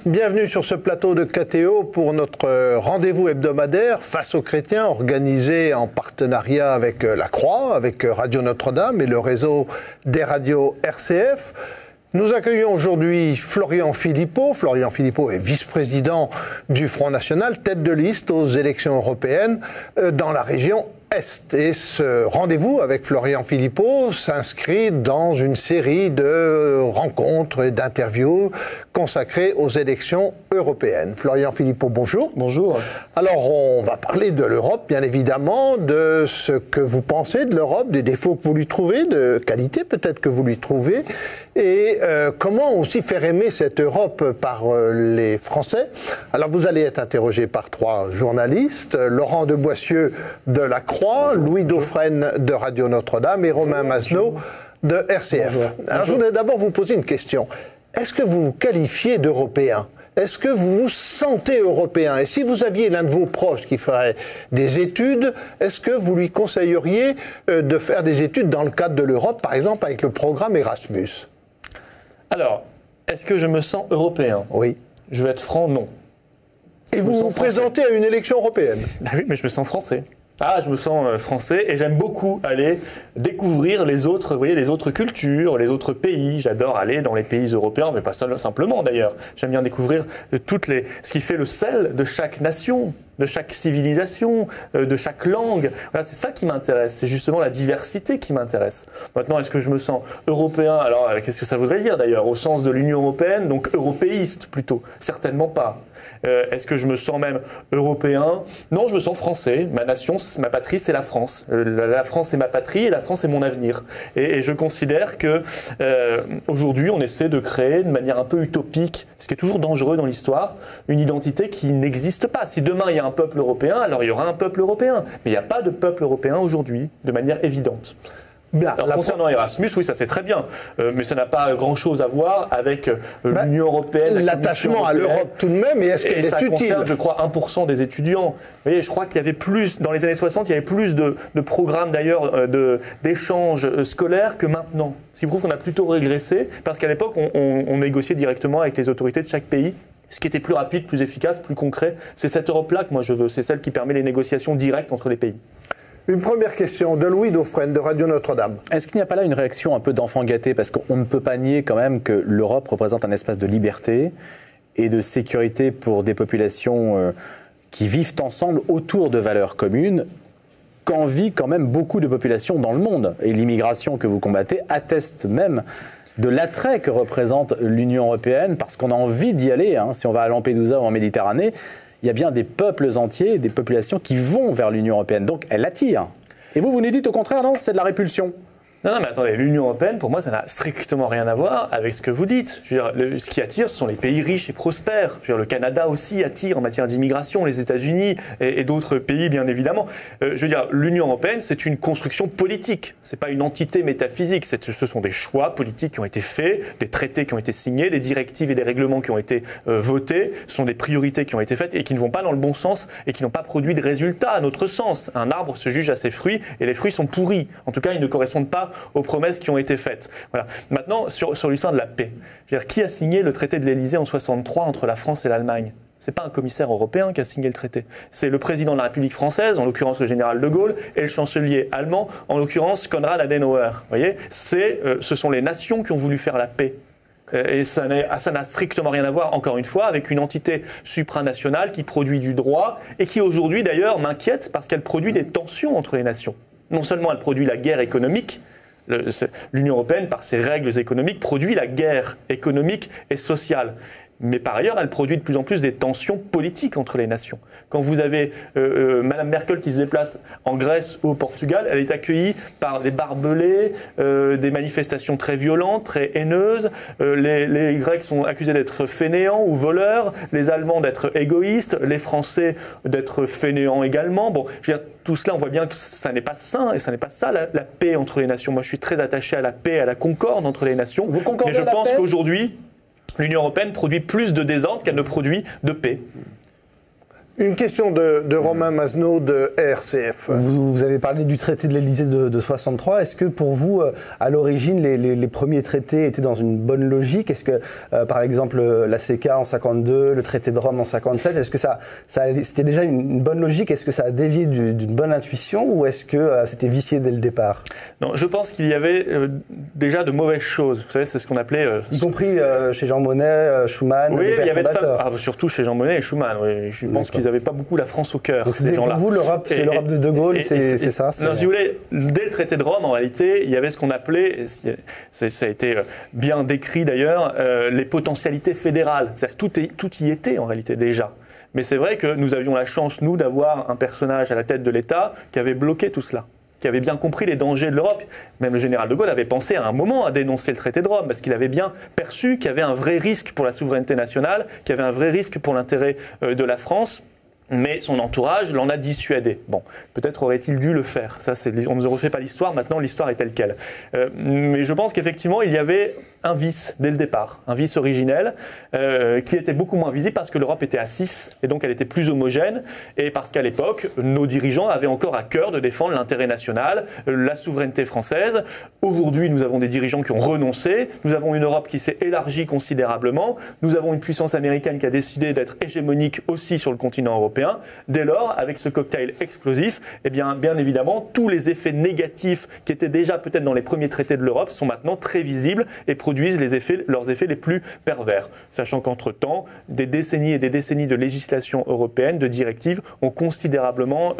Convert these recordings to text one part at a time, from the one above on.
Bienvenue sur ce plateau de KTO pour notre rendez-vous hebdomadaire face aux chrétiens organisé en partenariat avec la Croix, avec Radio Notre-Dame et le réseau des radios RCF. Nous accueillons aujourd'hui Florian Philippot. Florian Philippot est vice-président du Front National, tête de liste aux élections européennes dans la région Est. Et ce rendez-vous avec Florian Philippot s'inscrit dans une série de rencontres et d'interviews consacrées aux élections européennes. Florian Philippot, bonjour. Bonjour. Alors, on va parler de l'Europe, bien évidemment, de ce que vous pensez de l'Europe, des défauts que vous lui trouvez, de qualités peut-être que vous lui trouvez, et comment aussi faire aimer cette Europe par les Français. Alors, vous allez être interrogé par trois journalistes, Laurent de Boissieu de la Croix, Louis Dauphren de Radio Notre-Dame et Romain Masneau de RCF. Bonjour. Alors, je voudrais d'abord vous poser une question. Est-ce que vous vous qualifiez d'Européen ? Est-ce que vous vous sentez européen? Et si vous aviez l'un de vos proches qui ferait des études, est-ce que vous lui conseilleriez de faire des études dans le cadre de l'Europe, par exemple avec le programme Erasmus? Alors, est-ce que je me sens européen? Oui. Je vais être franc, non. Et vous vous présentez à une élection européenne? Bah oui, mais je me sens français. Ah, je me sens français et j'aime beaucoup aller découvrir les autres, vous voyez, les autres cultures, les autres pays. J'adore aller dans les pays européens, mais pas simplement d'ailleurs. J'aime bien découvrir ce qui fait le sel de chaque nation, de chaque civilisation, de chaque langue. Voilà, c'est ça qui m'intéresse. C'est justement la diversité qui m'intéresse. Maintenant, est-ce que je me sens européen? Alors, qu'est-ce que ça voudrait dire d'ailleurs? Au sens de l'Union européenne, donc européiste plutôt? Certainement pas. Est-ce que je me sens même européen? Non, je me sens français. Ma nation, ma patrie, c'est la France. La France est ma patrie et la France est mon avenir. Et je considère que aujourd'hui, on essaie de créer de manière un peu utopique, ce qui est toujours dangereux dans l'histoire, une identité qui n'existe pas. Si demain il y a un peuple européen, alors il y aura un peuple européen. Mais il n'y a pas de peuple européen aujourd'hui, de manière évidente. Bien, alors, concernant Erasmus, oui, ça c'est très bien, mais ça n'a pas grand-chose à voir avec l'Union européenne. L'attachement à l'Europe tout de même, et est-ce qu'elle est utile? Concerne, je crois, 1% des étudiants. Vous voyez, je crois qu'il y avait plus, dans les années 60, il y avait plus de programmes d'ailleurs d'échanges scolaires que maintenant. Ce qui prouve qu'on a plutôt régressé, parce qu'à l'époque, on négociait directement avec les autorités de chaque pays. Ce qui était plus rapide, plus efficace, plus concret. C'est cette Europe-là que moi je veux, c'est celle qui permet les négociations directes entre les pays. Une première question de Louis Dauphren de Radio Notre-Dame. Est-ce qu'il n'y a pas là une réaction un peu d'enfant gâté? Parce qu'on ne peut pas nier quand même que l'Europe représente un espace de liberté et de sécurité pour des populations qui vivent ensemble autour de valeurs communes, qu'envient quand même beaucoup de populations dans le monde. Et l'immigration que vous combattez atteste même de l'attrait que représente l'Union européenne, parce qu'on a envie d'y aller. Hein. Si on va à Lampedusa ou en Méditerranée, il y a bien des peuples entiers, des populations qui vont vers l'Union européenne. Donc elle attire. Et vous nous dites au contraire, non, c'est de la répulsion. Non, mais attendez, l'Union européenne, pour moi, ça n'a strictement rien à voir avec ce que vous dites. Je veux dire, ce qui attire, ce sont les pays riches et prospères. Je veux dire, le Canada aussi attire en matière d'immigration, les États-Unis et d'autres pays, bien évidemment. Je veux dire, l'Union européenne, c'est une construction politique. C'est pas une entité métaphysique. Ce sont des choix politiques qui ont été faits, des traités qui ont été signés, des directives et des règlements qui ont été votés. Ce sont des priorités qui ont été faites et qui ne vont pas dans le bon sens et qui n'ont pas produit de résultats à notre sens. Un arbre se juge à ses fruits et les fruits sont pourris. En tout cas, ils ne correspondent pas aux promesses qui ont été faites. Voilà. Maintenant, sur l'histoire de la paix, je veux dire, qui a signé le traité de l'Élysée en 1963 entre la France et l'Allemagne? Ce n'est pas un commissaire européen qui a signé le traité. C'est le président de la République française, en l'occurrence le général de Gaulle, et le chancelier allemand, en l'occurrence Konrad Adenauer. Vous voyez, ce sont les nations qui ont voulu faire la paix. Et ça n'a strictement rien à voir, encore une fois, avec une entité supranationale qui produit du droit et qui aujourd'hui, d'ailleurs, m'inquiète parce qu'elle produit des tensions entre les nations. Non seulement elle produit la guerre économique, l'Union européenne, par ses règles économiques, produit la guerre économique et sociale. Mais par ailleurs, elle produit de plus en plus des tensions politiques entre les nations. Quand vous avez Madame Merkel qui se déplace en Grèce ou au Portugal, elle est accueillie par des barbelés, des manifestations très violentes, très haineuses. Les Grecs sont accusés d'être fainéants ou voleurs, les Allemands d'être égoïstes, les Français d'être fainéants également. Bon, je veux dire, tout cela, on voit bien que ça n'est pas sain et ça n'est pas ça la paix entre les nations. Moi, je suis très attaché à la paix, à la concorde entre les nations. Vous concordez mais je à la pense paix qu'aujourd'hui, l'Union européenne produit plus de désordre qu'elle ne produit de paix. Une question de Romain Mazenot de RCF. Vous avez parlé du traité de l'Élysée de 63. Est-ce que pour vous, à l'origine, les premiers traités étaient dans une bonne logique? Est-ce que, par exemple, la CECA en 52, le traité de Rome en 57, est-ce que c'était déjà une bonne logique? Est-ce que ça a dévié d'une bonne intuition ou est-ce que c'était vicié dès le départ? Non, je pense qu'il y avait déjà de mauvaises choses. Vous savez, c'est ce qu'on appelait... Y compris chez Jean Monnet, Schuman, oui, les pères il y avait fondateurs. surtout chez Jean Monnet et Schuman. Oui. Je pense qu'ils n'avaient pas beaucoup la France au cœur. Donc c'était pour vous l'Europe, c'est l'Europe de De Gaulle, c'est ça? Non, si vous voulez, dès le traité de Rome, en réalité, il y avait ce qu'on appelait, ça a été bien décrit d'ailleurs, les potentialités fédérales. C'est-à-dire que tout y était en réalité déjà. Mais c'est vrai que nous avions la chance, nous, d'avoir un personnage à la tête de l'État qui avait bloqué tout cela, qui avait bien compris les dangers de l'Europe. Même le général de Gaulle avait pensé à un moment à dénoncer le traité de Rome, parce qu'il avait bien perçu qu'il y avait un vrai risque pour la souveraineté nationale, qu'il y avait un vrai risque pour l'intérêt de la France. Mais son entourage l'en a dissuadé. Bon, peut-être aurait-il dû le faire. Ça, on ne refait pas l'histoire, maintenant l'histoire est telle qu'elle. Mais je pense qu'effectivement, il y avait un vice dès le départ, un vice originel, qui était beaucoup moins visible parce que l'Europe était à 6, et donc elle était plus homogène, et parce qu'à l'époque, nos dirigeants avaient encore à cœur de défendre l'intérêt national, la souveraineté française. Aujourd'hui, nous avons des dirigeants qui ont renoncé, nous avons une Europe qui s'est élargie considérablement, nous avons une puissance américaine qui a décidé d'être hégémonique aussi sur le continent européen. Dès lors, avec ce cocktail explosif, eh bien évidemment, tous les effets négatifs qui étaient déjà peut-être dans les premiers traités de l'Europe sont maintenant très visibles et produisent leurs effets les plus pervers. Sachant qu'entre-temps, des décennies et des décennies de législation européenne, de directives, ont considérablement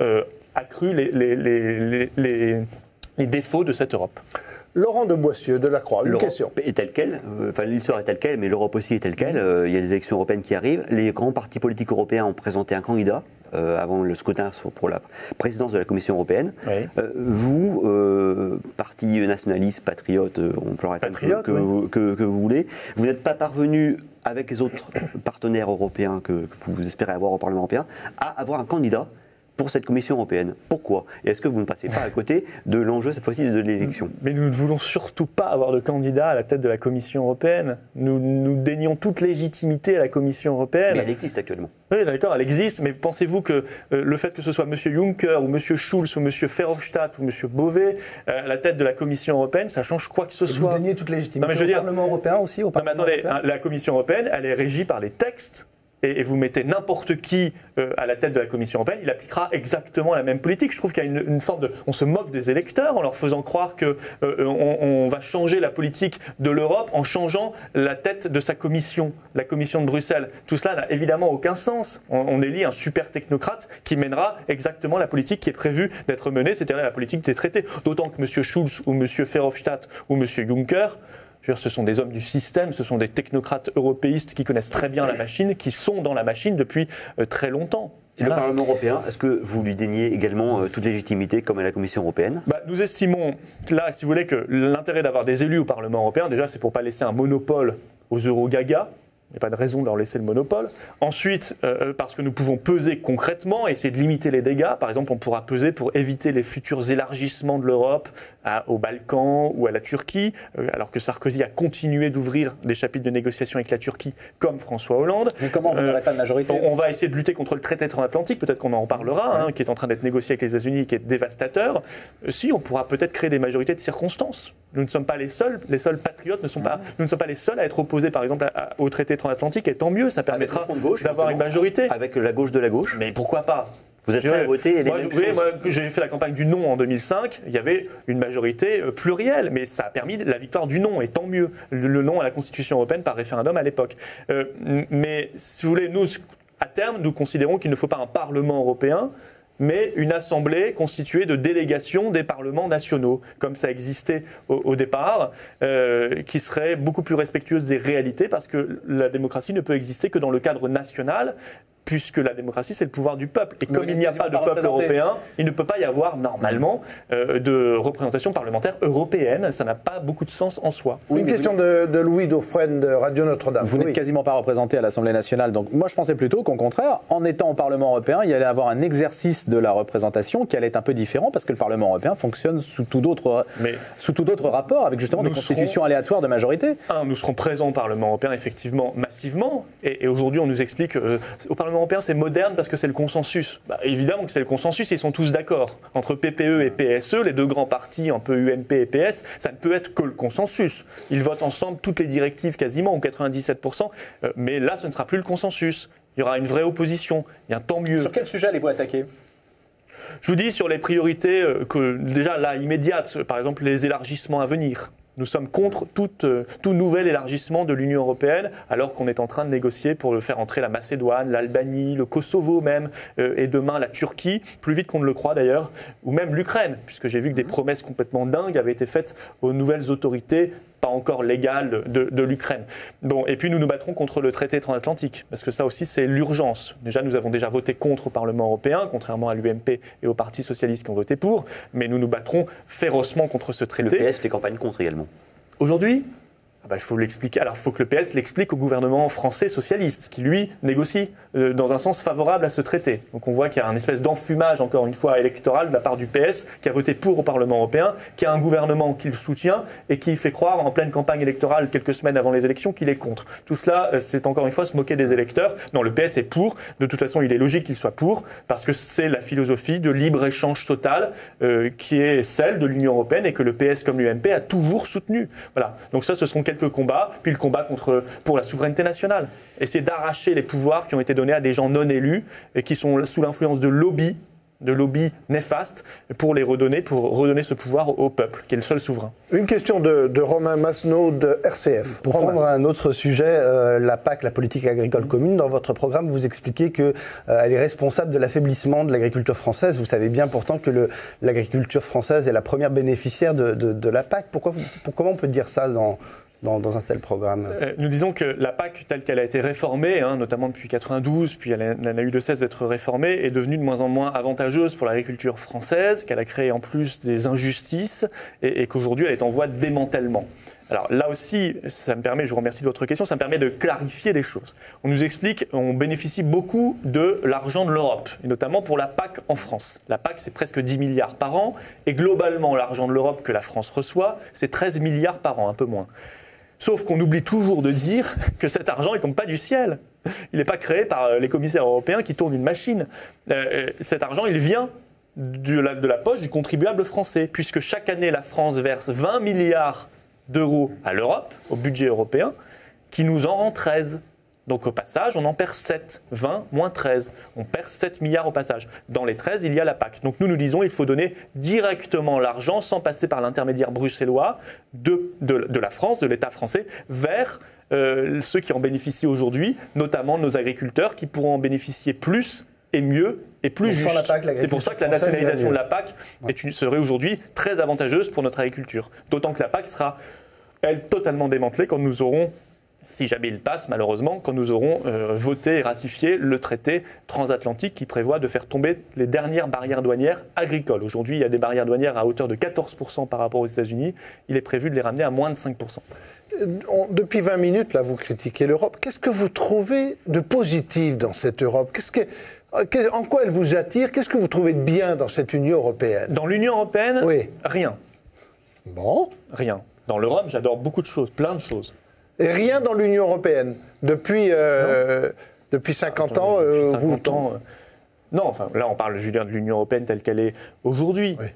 accru les défauts de cette Europe. Laurent de Boissieu, de la Croix, une question. Est telle quelle, l'histoire est telle quelle, mais l'Europe aussi est telle quelle. Il y a des élections européennes qui arrivent. Les grands partis politiques européens ont présenté un candidat avant le scrutin pour la présidence de la Commission européenne. Oui. Vous, parti nationaliste, patriote, on peut que vous voulez, vous n'êtes pas parvenu avec les autres partenaires européens que vous espérez avoir au Parlement européen à avoir un candidat pour cette Commission européenne. Pourquoi? Et est-ce que vous ne passez pas à côté de l'enjeu, cette fois-ci, de l'élection? Mais nous ne voulons surtout pas avoir de candidat à la tête de la Commission européenne. Nous dénions toute légitimité à la Commission européenne. Mais elle existe actuellement. Oui, d'accord, elle existe, mais pensez-vous que le fait que ce soit M. Juncker, ou M. Schulz, ou M. Verhofstadt, ou M. Beauvais à la tête de la Commission européenne, ça change quoi que ce soit? Vous déniez toute légitimité au Parlement européen aussi, au Parlement européen. La Commission européenne, elle est régie par les textes. Et vous mettez n'importe qui à la tête de la Commission européenne, il appliquera exactement la même politique. Je trouve qu'il y a une forme de... On se moque des électeurs en leur faisant croire qu'on va changer la politique de l'Europe en changeant la tête de sa commission, la commission de Bruxelles. Tout cela n'a évidemment aucun sens. On élit un super technocrate qui mènera exactement la politique qui est prévue d'être menée, c'est-à-dire la politique des traités. D'autant que M. Schulz ou M. Verhofstadt ou M. Juncker... Ce sont des hommes du système, ce sont des technocrates européistes qui connaissent très bien la machine, qui sont dans la machine depuis très longtemps. Et le Parlement européen, est-ce que vous lui déniez également toute légitimité comme à la Commission européenne? Nous estimons, là, si vous voulez, que l'intérêt d'avoir des élus au Parlement européen, déjà, c'est pour ne pas laisser un monopole aux euro-gagas. Il n'y a pas de raison de leur laisser le monopole. Ensuite, parce que nous pouvons peser concrètement, essayer de limiter les dégâts. Par exemple, on pourra peser pour éviter les futurs élargissements de l'Europe aux Balkans ou à la Turquie, alors que Sarkozy a continué d'ouvrir des chapitres de négociation avec la Turquie, comme François Hollande. Mais comment vous n'aurez pas de majorité? On va essayer de lutter contre le traité transatlantique, peut-être qu'on en reparlera, qui est en train d'être négocié avec les États-Unis, qui est dévastateur. Si, on pourra peut-être créer des majorités de circonstances. Nous ne sommes pas les seuls patriotes nous ne sommes pas les seuls à être opposés, par exemple, au traité transatlantique, et tant mieux, ça permettra d'avoir une majorité. Avec la gauche de la gauche. Mais pourquoi pas? Vous êtes prêt à voter les mêmes choses? Moi, j'ai fait la campagne du non en 2005, il y avait une majorité plurielle, mais ça a permis la victoire du non, et tant mieux. Le non à la Constitution européenne par référendum à l'époque. Mais si vous voulez, nous, à terme, nous considérons qu'il ne faut pas un Parlement européen, mais une assemblée constituée de délégations des parlements nationaux, comme ça existait au départ, qui serait beaucoup plus respectueuse des réalités, parce que la démocratie ne peut exister que dans le cadre national, puisque la démocratie, c'est le pouvoir du peuple. Et comme il n'y a pas de peuple européen, il ne peut pas y avoir, normalement, de représentation parlementaire européenne. Ça n'a pas beaucoup de sens en soi. Une question de Louis Dauphren de Radio Notre-Dame. Vous n'êtes quasiment pas représenté à l'Assemblée nationale. Donc moi, je pensais plutôt qu'au contraire, en étant au Parlement européen, il y allait avoir un exercice de la représentation qui allait être un peu différent, parce que le Parlement européen fonctionne sous tout d'autres rapports, avec justement des constitutions aléatoires de majorité. Nous serons présents au Parlement européen, effectivement, massivement. Et aujourd'hui, on nous explique au Parlement Parlement européen, c'est moderne parce que c'est le consensus. Évidemment que c'est le consensus, ils sont tous d'accord. Entre PPE et PSE, les deux grands partis, un peu UMP et PS, ça ne peut être que le consensus. Ils votent ensemble toutes les directives quasiment, ou 97%, mais là, ce ne sera plus le consensus. Il y aura une vraie opposition. Bien, tant mieux. Sur quel sujet allez-vous attaquer ? Je vous dis sur les priorités que déjà là, immédiates, par exemple les élargissements à venir. Nous sommes contre tout nouvel élargissement de l'Union européenne, alors qu'on est en train de négocier pour le faire entrer la Macédoine, l'Albanie, le Kosovo même, et demain la Turquie, plus vite qu'on ne le croit d'ailleurs, ou même l'Ukraine, puisque j'ai vu que des promesses complètement dingues avaient été faites aux nouvelles autorités, pas encore légales, de l'Ukraine. Bon, et puis nous nous battrons contre le traité transatlantique, parce que ça aussi c'est l'urgence. Déjà, nous avons déjà voté contre au Parlement européen, contrairement à l'UMP et au Parti socialiste qui ont voté pour, mais nous nous battrons férocement contre ce traité. Le PS fait campagne contre également. Aujourd'hui, il faut l'expliquer. Alors, il faut que le PS l'explique au gouvernement français socialiste, qui lui négocie dans un sens favorable à ce traité. Donc, on voit qu'il y a un espèce d'enfumage, encore une fois, électoral de la part du PS, qui a voté pour au Parlement européen, qui a un gouvernement qui le soutient et qui fait croire en pleine campagne électorale, quelques semaines avant les élections, qu'il est contre. Tout cela, c'est encore une fois se moquer des électeurs. Non, le PS est pour. De toute façon, il est logique qu'il soit pour, parce que c'est la philosophie de libre-échange total qui est celle de l'Union européenne et que le PS, comme l'UMP, a toujours soutenu. Voilà. Donc ça, ce seront quelques combats, puis le combat pour la souveraineté nationale. Essayer d'arracher les pouvoirs qui ont été donnés à des gens non élus et qui sont sous l'influence de lobbies néfastes pour redonner ce pouvoir au peuple, qui est le seul souverain. Une question de Romain Masneau de RCF. Pour prendre un autre sujet, la PAC, la politique agricole commune, dans votre programme, vous expliquez qu'elle est responsable de l'affaiblissement de l'agriculture française. Vous savez bien pourtant que l'agriculture française est la première bénéficiaire de la PAC. Comment on peut dire ça dans un tel programme? Nous disons que la PAC, telle qu'elle a été réformée, notamment depuis 1992, puis elle n'a eu de cesse d'être réformée, est devenue de moins en moins avantageuse pour l'agriculture française, qu'elle a créé en plus des injustices et qu'aujourd'hui elle est en voie de démantèlement. Alors là aussi, ça me permet, je vous remercie de votre question, ça me permet de clarifier des choses. On nous explique, on bénéficie beaucoup de l'argent de l'Europe, et notamment pour la PAC en France. La PAC, c'est presque 10 milliards par an, et globalement, l'argent de l'Europe que la France reçoit, c'est 13 milliards par an, un peu moins. Sauf qu'on oublie toujours de dire que cet argent, il ne tombe pas du ciel. Il n'est pas créé par les commissaires européens qui tournent une machine. Cet argent, il vient de la poche du contribuable français, puisque chaque année, la France verse 20 milliards d'euros à l'Europe, au budget européen, qui nous en rend 13. Donc au passage, on en perd 7, 20 moins 13. On perd 7 milliards au passage. Dans les 13, il y a la PAC. Donc nous disons qu'il faut donner directement l'argent, sans passer par l'intermédiaire bruxellois, de la France, de l'État français, vers ceux qui en bénéficient aujourd'hui, notamment nos agriculteurs, qui pourront en bénéficier plus et mieux et plus juste. C'est pour ça que la nationalisation de la PAC serait aujourd'hui très avantageuse pour notre agriculture. D'autant que la PAC sera, elle, totalement démantelée quand nous aurons, si jamais il passe malheureusement, quand nous aurons voté et ratifié le traité transatlantique qui prévoit de faire tomber les dernières barrières douanières agricoles. Aujourd'hui, il y a des barrières douanières à hauteur de 14% par rapport aux États-Unis. Il est prévu de les ramener à moins de 5%. Depuis 20 minutes, là, vous critiquez l'Europe. Qu'est-ce que vous trouvez de positif dans cette Europe ? En quoi elle vous attire ? Qu'est-ce que vous trouvez de bien dans cette Union européenne ? Dans l'Union européenne, oui. Rien. Bon. Rien. Dans l'Europe, j'adore beaucoup de choses, plein de choses. Et rien dans l'Union européenne. Depuis 50 ans, depuis 50 ans, non, enfin là on parle, Julien, de l'Union européenne telle qu'elle est aujourd'hui. Oui.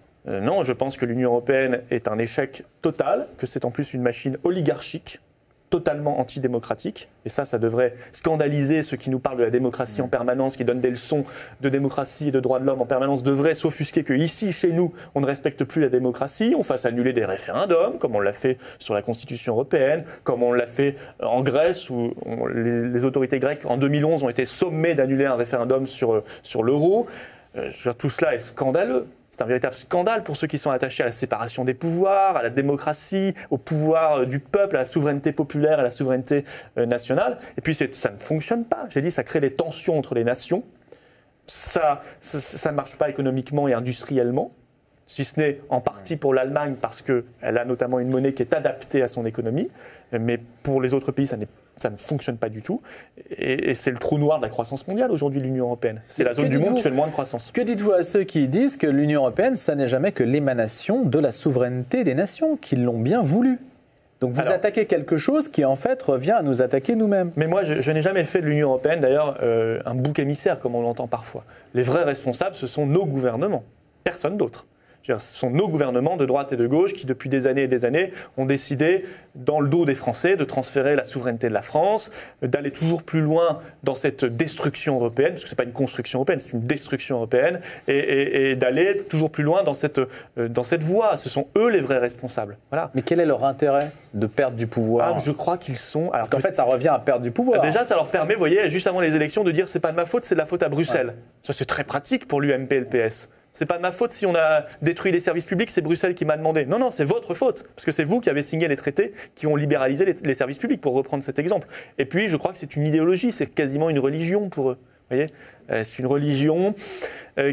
Non, je pense que l'Union européenne est un échec total, que c'est en plus une machine oligarchique, totalement antidémocratique. Et ça devrait scandaliser ceux qui nous parlent de la démocratie en permanence, qui donnent des leçons de démocratie et de droits de l'homme en permanence, devraient s'offusquer que ici, chez nous, on ne respecte plus la démocratie, on fasse annuler des référendums, comme on l'a fait sur la Constitution européenne, comme on l'a fait en Grèce, où les autorités grecques, en 2011, ont été sommées d'annuler un référendum sur l'euro. Tout cela est scandaleux. C'est un véritable scandale pour ceux qui sont attachés à la séparation des pouvoirs, à la démocratie, au pouvoir du peuple, à la souveraineté populaire, à la souveraineté nationale. Et puis ça ne fonctionne pas. J'ai dit, ça crée des tensions entre les nations. Ça ne marche pas économiquement et industriellement, si ce n'est en partie pour l'Allemagne, parce qu'elle a notamment une monnaie qui est adaptée à son économie. Mais pour les autres pays, ça ne fonctionne pas du tout. Et c'est le trou noir de la croissance mondiale aujourd'hui, l'Union européenne. C'est la zone du monde qui fait le moins de croissance. Que dites-vous à ceux qui disent que l'Union européenne, ça n'est jamais que l'émanation de la souveraineté des nations, qui l'ont bien voulu ? Donc vous attaquez quelque chose qui en fait revient à nous attaquer nous-mêmes. Mais moi, je n'ai jamais fait de l'Union européenne, d'ailleurs, un bouc émissaire, comme on l'entend parfois. Les vrais responsables, ce sont nos gouvernements, personne d'autre. Ce sont nos gouvernements de droite et de gauche qui, depuis des années et des années, ont décidé, dans le dos des Français, de transférer la souveraineté de la France, d'aller toujours plus loin dans cette destruction européenne, parce que ce n'est pas une construction européenne, c'est une destruction européenne, et d'aller toujours plus loin dans cette voie. Ce sont eux les vrais responsables. Voilà. Mais quel est leur intérêt de perdre du pouvoir? Je crois qu'ils sont... Parce qu'en fait, ça revient à perdre du pouvoir. Déjà, ça leur permet, vous voyez, juste avant les élections, de dire c'est pas de ma faute, c'est de la faute à Bruxelles. Ouais. Ça, c'est très pratique pour l'UMP et le PS. C'est pas de ma faute si on a détruit les services publics, c'est Bruxelles qui m'a demandé. Non, c'est votre faute, parce que c'est vous qui avez signé les traités qui ont libéralisé les services publics, pour reprendre cet exemple. Et puis, je crois que c'est une idéologie, c'est quasiment une religion pour eux. Vous voyez, c'est une religion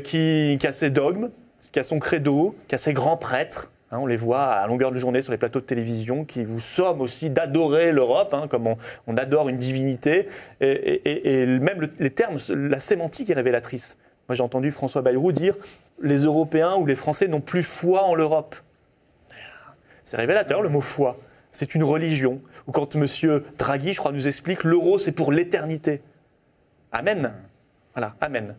qui a ses dogmes, qui a son credo, qui a ses grands prêtres. On les voit à longueur de journée sur les plateaux de télévision, qui vous somment aussi d'adorer l'Europe, comme on adore une divinité. Et même les termes, la sémantique est révélatrice. Moi, j'ai entendu François Bayrou dire « les Européens ou les Français n'ont plus foi en l'Europe ». C'est révélateur, le mot « foi ». C'est une religion. Ou quand M. Draghi, je crois, nous explique « l'euro, c'est pour l'éternité ». Amen. Voilà, amen.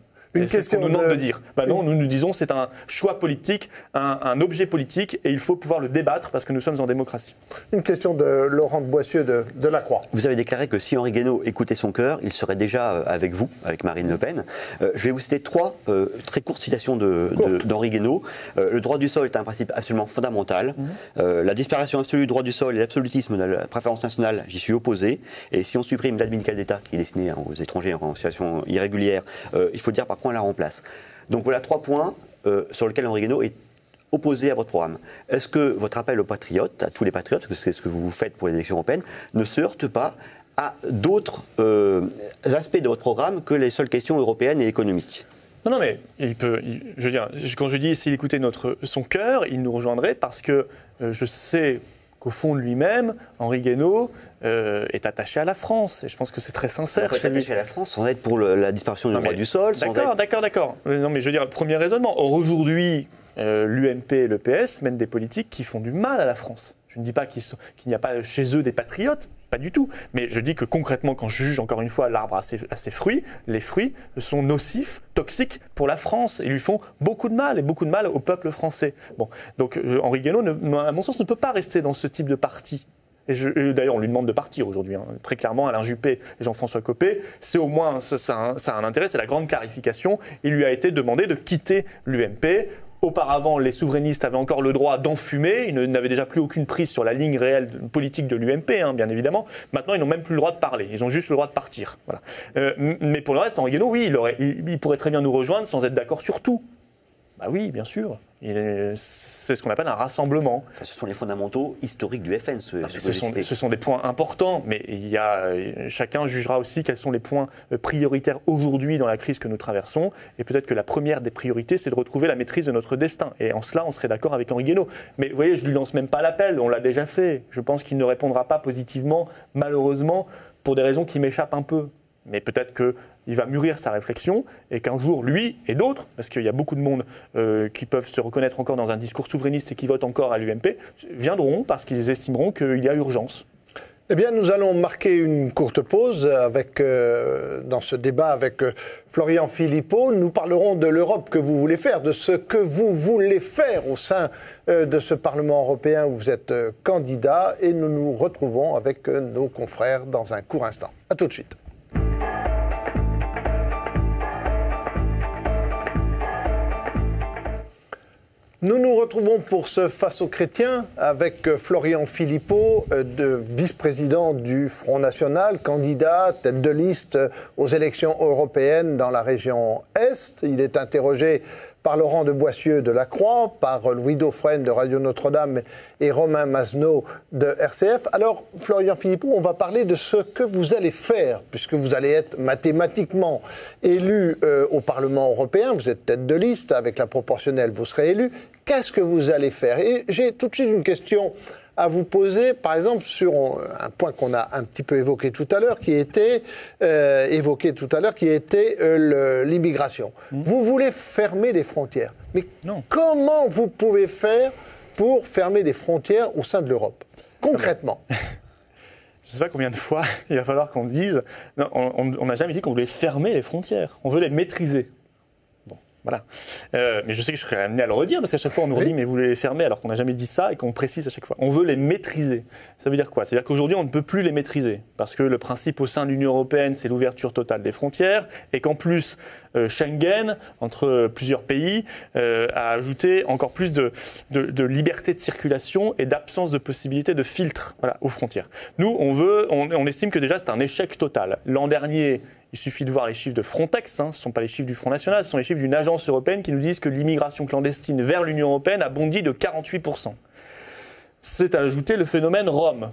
C'est ce qu'on nous demande de dire. Non, nous disons c'est un choix politique, un objet politique, et il faut pouvoir le débattre parce que nous sommes en démocratie. Une question de Laurent de Boissieu de La Croix. Vous avez déclaré que si Henri Guénaud écoutait son cœur, il serait déjà avec vous, avec Marine Le Pen. Je vais vous citer trois très courtes citations d'Henri Guénaud. Le droit du sol est un principe absolument fondamental. La disparition absolue du droit du sol et l'absolutisme de la préférence nationale, j'y suis opposé. Et si on supprime l'aide médicale d'État qui est destinée aux étrangers en situation irrégulière, il faut dire par quoi on la remplace. Donc voilà 3 points sur lesquels Henri Guénaud est opposé à votre programme. Est-ce que votre appel aux patriotes, à tous les patriotes, parce que c'est ce que vous faites pour les élections européennes, ne se heurte pas à d'autres aspects de votre programme que les seules questions européennes et économiques? Non, mais je veux dire, quand je dis s'il écoutait son cœur, il nous rejoindrait parce que je sais qu'au fond de lui-même, Henri Guénaud est attaché à la France. Et je pense que c'est très sincère. On peut être attaché à la France sans être pour la disparition du droit du sol. D'accord. Non, mais je veux dire, premier raisonnement. Or, aujourd'hui, l'UMP et le PS mènent des politiques qui font du mal à la France. Je ne dis pas qu'il n'y a pas chez eux des patriotes, pas du tout. Mais je dis que concrètement, quand je juge encore une fois l'arbre à ses fruits, les fruits sont nocifs, toxiques pour la France et lui font beaucoup de mal, et beaucoup de mal au peuple français. Bon, donc Henri Guénaud, à mon sens, ne peut pas rester dans ce type de parti. Et d'ailleurs, on lui demande de partir aujourd'hui. Très clairement, Alain Juppé et Jean-François Copé, c'est au moins, ça a un intérêt, c'est la grande clarification. Il lui a été demandé de quitter l'UMP. Auparavant, les souverainistes avaient encore le droit d'enfumer. Ils n'avaient déjà plus aucune prise sur la ligne réelle politique de l'UMP, bien évidemment. Maintenant, ils n'ont même plus le droit de parler. Ils ont juste le droit de partir. Voilà. Mais pour le reste, Henri Guénaud, oui, il pourrait très bien nous rejoindre sans être d'accord sur tout. Bah oui, bien sûr. C'est ce qu'on appelle un rassemblement. Enfin, ce sont les fondamentaux historiques du FN. Ce sont des points importants, mais chacun jugera aussi quels sont les points prioritaires aujourd'hui dans la crise que nous traversons. Et peut-être que la première des priorités, c'est de retrouver la maîtrise de notre destin. Et en cela, on serait d'accord avec Henri Guénaud. Mais vous voyez, je ne lui lance même pas l'appel, on l'a déjà fait. Je pense qu'il ne répondra pas positivement, malheureusement, pour des raisons qui m'échappent un peu. Mais peut-être qu'il va mûrir sa réflexion et qu'un jour, lui et d'autres, parce qu'il y a beaucoup de monde qui peuvent se reconnaître encore dans un discours souverainiste et qui votent encore à l'UMP, viendront parce qu'ils estimeront qu'il y a urgence. Eh bien, nous allons marquer une courte pause dans ce débat avec Florian Philippot. Nous parlerons de l'Europe que vous voulez faire, de ce que vous voulez faire au sein de ce Parlement européen où vous êtes candidat. Et nous nous retrouvons avec nos confrères dans un court instant. À tout de suite. Nous nous retrouvons pour ce Face aux chrétiens avec Florian Philippot, vice-président du Front National, candidat, tête de liste aux élections européennes dans la région Est. Il est interrogé par Laurent de Boissieu de La Croix, par Louis Dauphren de Radio Notre-Dame et Romain Masneau de RCF. Alors, Florian Philippot, on va parler de ce que vous allez faire, puisque vous allez être mathématiquement élu au Parlement européen. Vous êtes tête de liste, avec la proportionnelle, vous serez élu. Qu'est-ce que vous allez faire? Et j'ai tout de suite une question à vous poser, par exemple, sur un point qu'on a un petit peu évoqué tout à l'heure, qui était l'immigration. Vous voulez fermer les frontières. Mais comment vous pouvez faire pour fermer les frontières au sein de l'Europe? Concrètement. Je ne sais pas combien de fois il va falloir qu'on dise... Non, on n'a jamais dit qu'on voulait fermer les frontières. On veut les maîtriser. Bon, voilà. Mais je sais que je serais amené à le redire, parce qu'à chaque fois on nous redit mais vous voulez les fermer, alors qu'on n'a jamais dit ça et qu'on précise à chaque fois. On veut les maîtriser. Ça veut dire quoi? Ça veut dire qu'aujourd'hui on ne peut plus les maîtriser, parce que le principe au sein de l'Union européenne, c'est l'ouverture totale des frontières, et qu'en plus Schengen, entre plusieurs pays, a ajouté encore plus de liberté de circulation et d'absence de possibilité de filtre, voilà, aux frontières. Nous, on estime que déjà c'est un échec total. L'an dernier, il suffit de voir les chiffres de Frontex, ce ne sont pas les chiffres du Front National, ce sont les chiffres d'une agence européenne qui nous disent que l'immigration clandestine vers l'Union européenne a bondi de 48%. C'est à ajouter le phénomène Rome.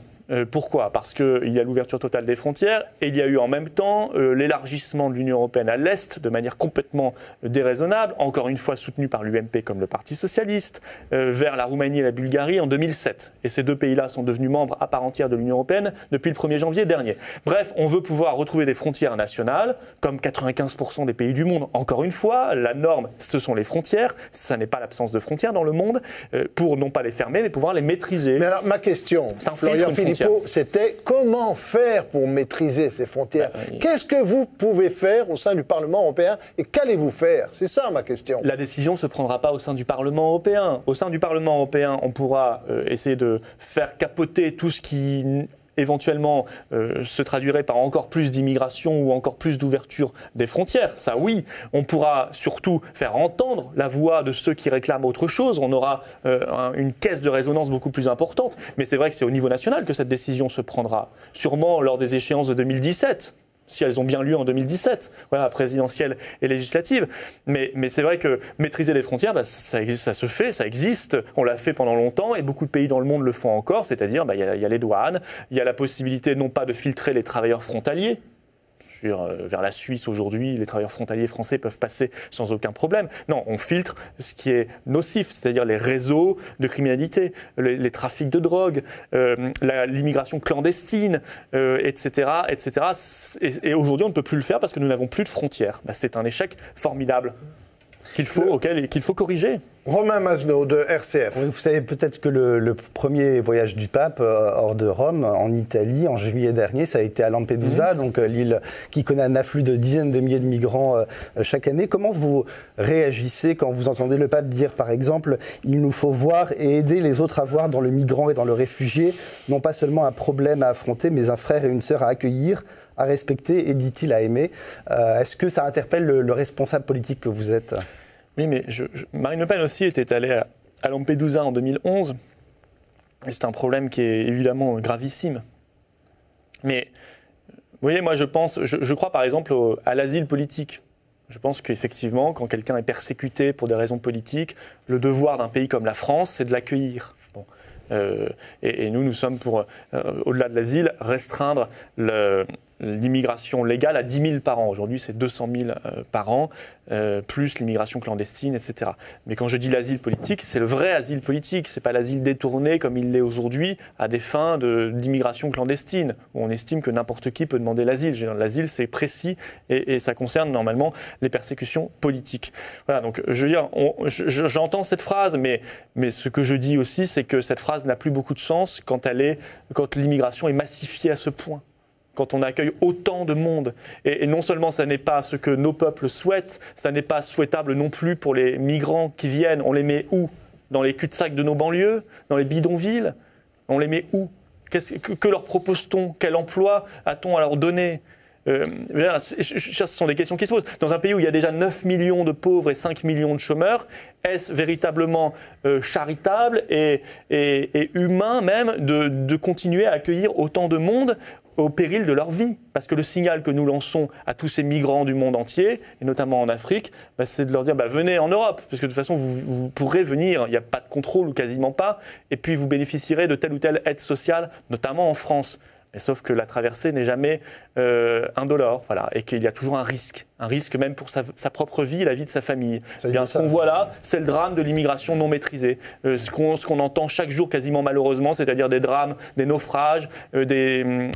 Pourquoi? Parce qu'il y a l'ouverture totale des frontières et il y a eu en même temps l'élargissement de l'Union européenne à l'Est de manière complètement déraisonnable, encore une fois soutenu par l'UMP comme le Parti socialiste, vers la Roumanie et la Bulgarie en 2007. Et ces deux pays-là sont devenus membres à part entière de l'Union européenne depuis le 1er janvier dernier. Bref, on veut pouvoir retrouver des frontières nationales, comme 95% des pays du monde. Encore une fois, la norme, ce sont les frontières, ça n'est pas l'absence de frontières dans le monde, pour non pas les fermer, mais pouvoir les maîtriser. Mais alors, ma question, Florian Philippot, c'était comment faire pour maîtriser ces frontières? Qu'est-ce que vous pouvez faire au sein du Parlement européen et qu'allez-vous faire? C'est ça ma question. La décision ne se prendra pas au sein du Parlement européen. Au sein du Parlement européen, on pourra essayer de faire capoter tout ce qui éventuellement se traduirait par encore plus d'immigration ou encore plus d'ouverture des frontières. Ça, oui. On pourra surtout faire entendre la voix de ceux qui réclament autre chose. On aura une caisse de résonance beaucoup plus importante. Mais c'est vrai que c'est au niveau national que cette décision se prendra. Sûrement lors des échéances de 2017. Si elles ont bien lieu en 2017, voilà, présidentielle et législative. Mais c'est vrai que maîtriser les frontières, ça se fait, ça existe. On l'a fait pendant longtemps et beaucoup de pays dans le monde le font encore. C'est-à-dire, il y a les douanes, il y a la possibilité non pas de filtrer les travailleurs frontaliers. Vers la Suisse aujourd'hui, les travailleurs frontaliers français peuvent passer sans aucun problème. Non, on filtre ce qui est nocif, c'est-à-dire les réseaux de criminalité, les trafics de drogue, l'immigration clandestine, etc. etc. Et aujourd'hui, on ne peut plus le faire parce que nous n'avons plus de frontières. C'est un échec formidable qu'il faut corriger. Romain Masneau de RCF. Oui, vous savez peut-être que le premier voyage du pape hors de Rome, en Italie, en juillet dernier, ça a été à Lampedusa, donc l'île qui connaît un afflux de dizaines de milliers de migrants chaque année. Comment vous réagissez quand vous entendez le pape dire, par exemple, il nous faut voir et aider les autres à voir dans le migrant et dans le réfugié, non pas seulement un problème à affronter, mais un frère et une sœur à accueillir, à respecter et, dit-il, à aimer. Est-ce que ça interpelle le responsable politique que vous êtes ? Oui, mais Marine Le Pen aussi était allée à Lampedusa en 2011. Et c'est un problème qui est évidemment gravissime. Mais, vous voyez, moi je crois par exemple à l'asile politique. Je pense qu'effectivement, quand quelqu'un est persécuté pour des raisons politiques, le devoir d'un pays comme la France, c'est de l'accueillir. Bon. Et nous sommes pour, au-delà de l'asile, restreindre l'immigration légale à 10 000 par an. Aujourd'hui, c'est 200 000 par an, plus l'immigration clandestine, etc. Mais quand je dis l'asile politique, c'est le vrai asile politique. Ce n'est pas l'asile détourné comme il l'est aujourd'hui à des fins d'immigration clandestine, où on estime que n'importe qui peut demander l'asile. L'asile, c'est précis et ça concerne normalement les persécutions politiques. Voilà, donc je veux dire, j'entends cette phrase, mais ce que je dis aussi, c'est que cette phrase n'a plus beaucoup de sens quand l'immigration est massifiée à ce point. Quand on accueille autant de monde. Et non seulement ça n'est pas ce que nos peuples souhaitent, ça n'est pas souhaitable non plus pour les migrants qui viennent. On les met où? Dans les cul-de-sac de nos banlieues? Dans les bidonvilles? On les met où? Que leur propose-t-on? Quel emploi a-t-on à leur donner? Ce sont des questions qui se posent. Dans un pays où il y a déjà 9 millions de pauvres et 5 millions de chômeurs, est-ce véritablement charitable et humain même de continuer à accueillir autant de monde au péril de leur vie? Parce que le signal que nous lançons à tous ces migrants du monde entier, et notamment en Afrique, c'est de leur dire venez en Europe, parce que de toute façon vous pourrez venir, il n'y a pas de contrôle ou quasiment pas, et puis vous bénéficierez de telle ou telle aide sociale, notamment en France. Mais sauf que la traversée n'est jamais indolore, voilà, et qu'il y a toujours un risque même pour sa propre vie et la vie de sa famille. Bien, ce qu'on voit là, c'est le drame de l'immigration non maîtrisée. Ce qu'on entend chaque jour quasiment malheureusement, c'est-à-dire des drames, des naufrages, des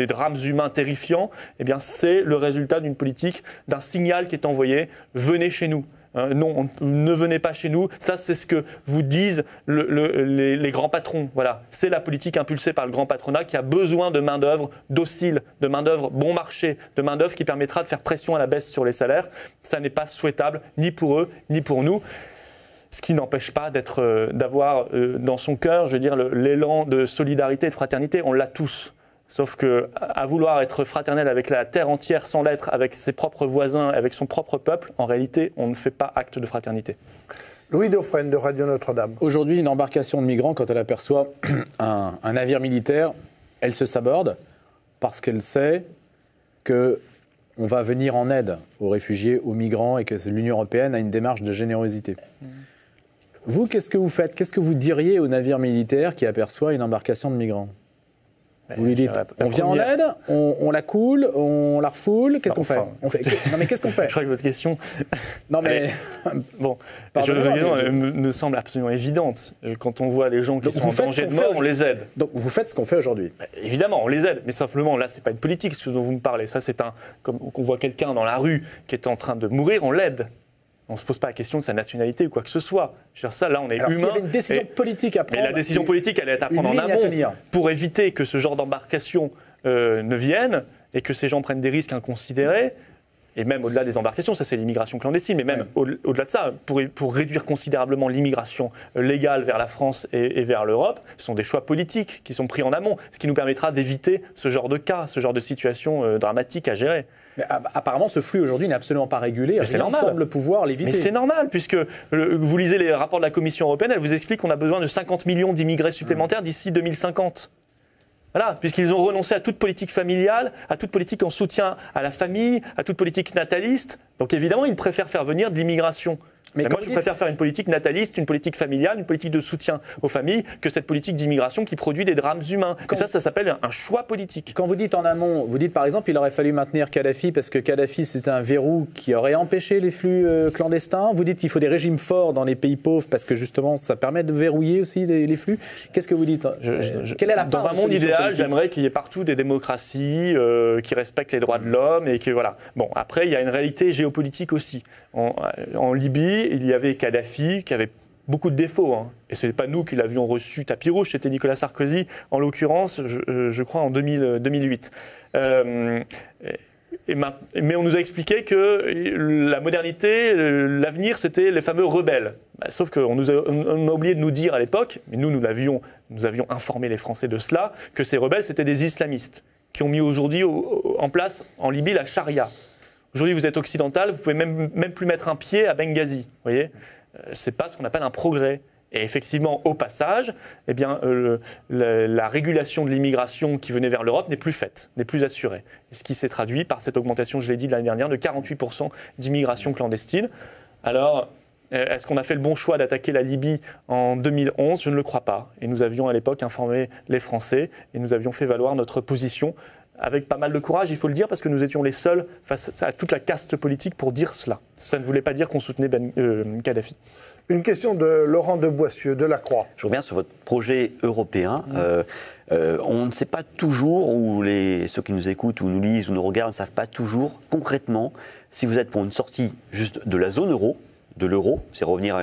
drames humains terrifiants, eh bien, c'est le résultat d'une politique, d'un signal qui est envoyé, venez chez nous. Non, ne venez pas chez nous. Ça, c'est ce que vous disent les grands patrons. Voilà. C'est la politique impulsée par le grand patronat qui a besoin de main-d'œuvre docile, de main-d'œuvre bon marché, de main-d'œuvre qui permettra de faire pression à la baisse sur les salaires. Ça n'est pas souhaitable, ni pour eux, ni pour nous. Ce qui n'empêche pas d'avoir dans son cœur, je veux dire, l'élan de solidarité et de fraternité. On l'a tous. Sauf qu'à vouloir être fraternel avec la terre entière sans l'être, avec ses propres voisins, avec son propre peuple, en réalité, on ne fait pas acte de fraternité. Louis Dauphren de Radio Notre-Dame. Aujourd'hui, une embarcation de migrants, quand elle aperçoit un navire militaire, elle se saborde parce qu'elle sait qu'on va venir en aide aux réfugiés, aux migrants, et que l'Union européenne a une démarche de générosité. Vous, qu'est-ce que vous faites? Qu'est-ce que vous diriez au navire militaire qui aperçoit une embarcation de migrants? Vous lui dites, on vient en aide, on la coule, on la refoule, qu'est-ce qu'on fait? Non mais qu'est-ce qu'on fait? Je crois que votre question... Non mais... Bon, me semble absolument évidente. Quand on voit les gens qui sont en danger de mort, on les aide. Donc vous faites ce qu'on fait aujourd'hui? Évidemment, on les aide, mais simplement, là, c'est pas une politique, ce dont vous me parlez. Ça, c'est comme on voit quelqu'un dans la rue qui est en train de mourir, on l'aide. On ne se pose pas la question de sa nationalité ou quoi que ce soit. Je veux dire, ça, là, on est humain. S'il y avait une décision politique à prendre... Mais la décision politique, elle est à prendre en amont pour éviter que ce genre d'embarcation ne vienne et que ces gens prennent des risques inconsidérés. Et même au-delà des embarcations, ça c'est l'immigration clandestine, mais même au-delà de ça, pour réduire considérablement l'immigration légale vers la France et vers l'Europe, ce sont des choix politiques qui sont pris en amont, ce qui nous permettra d'éviter ce genre de cas, ce genre de situation dramatique à gérer. Mais apparemment, ce flux aujourd'hui n'est absolument pas régulé. Rien ne semble pouvoir l'éviter. Mais c'est normal, puisque vous lisez les rapports de la Commission européenne, elle vous explique qu'on a besoin de 50 millions d'immigrés supplémentaires d'ici 2050. Voilà, puisqu'ils ont renoncé à toute politique familiale, à toute politique en soutien à la famille, à toute politique nataliste. Donc évidemment, ils préfèrent faire venir de l'immigration. Mais moi, je préfère faire une politique nataliste, une politique familiale, une politique de soutien aux familles, que cette politique d'immigration qui produit des drames humains. Et ça s'appelle un choix politique. Quand vous dites en amont, vous dites par exemple il aurait fallu maintenir Kadhafi parce que Kadhafi c'était un verrou qui aurait empêché les flux clandestins. Vous dites qu'il faut des régimes forts dans les pays pauvres parce que justement ça permet de verrouiller aussi les flux. Qu'est-ce que vous dites? Quelle est la part Dans un monde idéal, j'aimerais qu'il y ait partout des démocraties qui respectent les droits de l'homme et que voilà. Bon, après il y a une réalité géopolitique aussi. En Libye, il y avait Kadhafi qui avait beaucoup de défauts. Hein. Et ce n'est pas nous qui l'avions reçu tapis rouge, c'était Nicolas Sarkozy, en l'occurrence, je crois, en 2008. Mais on nous a expliqué que la modernité, l'avenir, c'était les fameux rebelles. Sauf qu'on a oublié de nous dire à l'époque, mais nous avions informé les Français de cela, que ces rebelles, c'était des islamistes qui ont mis aujourd'hui en place en Libye la charia. Aujourd'hui, vous êtes occidental, vous pouvez même plus mettre un pied à Benghazi. Vous voyez, c'est pas ce qu'on appelle un progrès. Et effectivement, au passage, eh bien, la régulation de l'immigration qui venait vers l'Europe n'est plus faite, n'est plus assurée. Et ce qui s'est traduit par cette augmentation, je l'ai dit l'année dernière, de 48% d'immigration clandestine. Alors, est-ce qu'on a fait le bon choix d'attaquer la Libye en 2011? Je ne le crois pas. Et nous avions à l'époque informé les Français et nous avions fait valoir notre position avec pas mal de courage, il faut le dire, parce que nous étions les seuls face à toute la caste politique pour dire cela. Ça ne voulait pas dire qu'on soutenait Kadhafi. Une question de Laurent de Boissieu, de La Croix. Je reviens sur votre projet européen. On ne sait pas toujours, ou ceux qui nous écoutent ou nous lisent ou nous regardent ne savent pas toujours concrètement si vous êtes pour une sortie juste de la zone euro, de l'euro, c'est revenir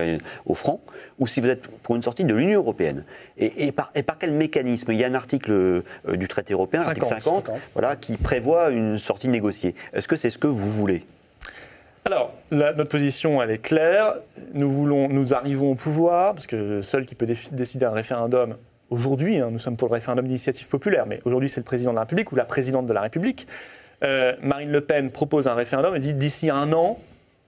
au franc, ou si vous êtes pour une sortie de l'Union européenne. Et par quel mécanisme? Il y a un article du traité européen, l'article 50, voilà, qui prévoit une sortie négociée. Est-ce que c'est ce que vous voulez? Alors, notre position, elle est claire. Nous arrivons au pouvoir, parce que seul qui peut décider un référendum, aujourd'hui, nous sommes pour le référendum d'initiative populaire, mais aujourd'hui c'est le président de la République ou la présidente de la République. Marine Le Pen propose un référendum et dit d'ici un an,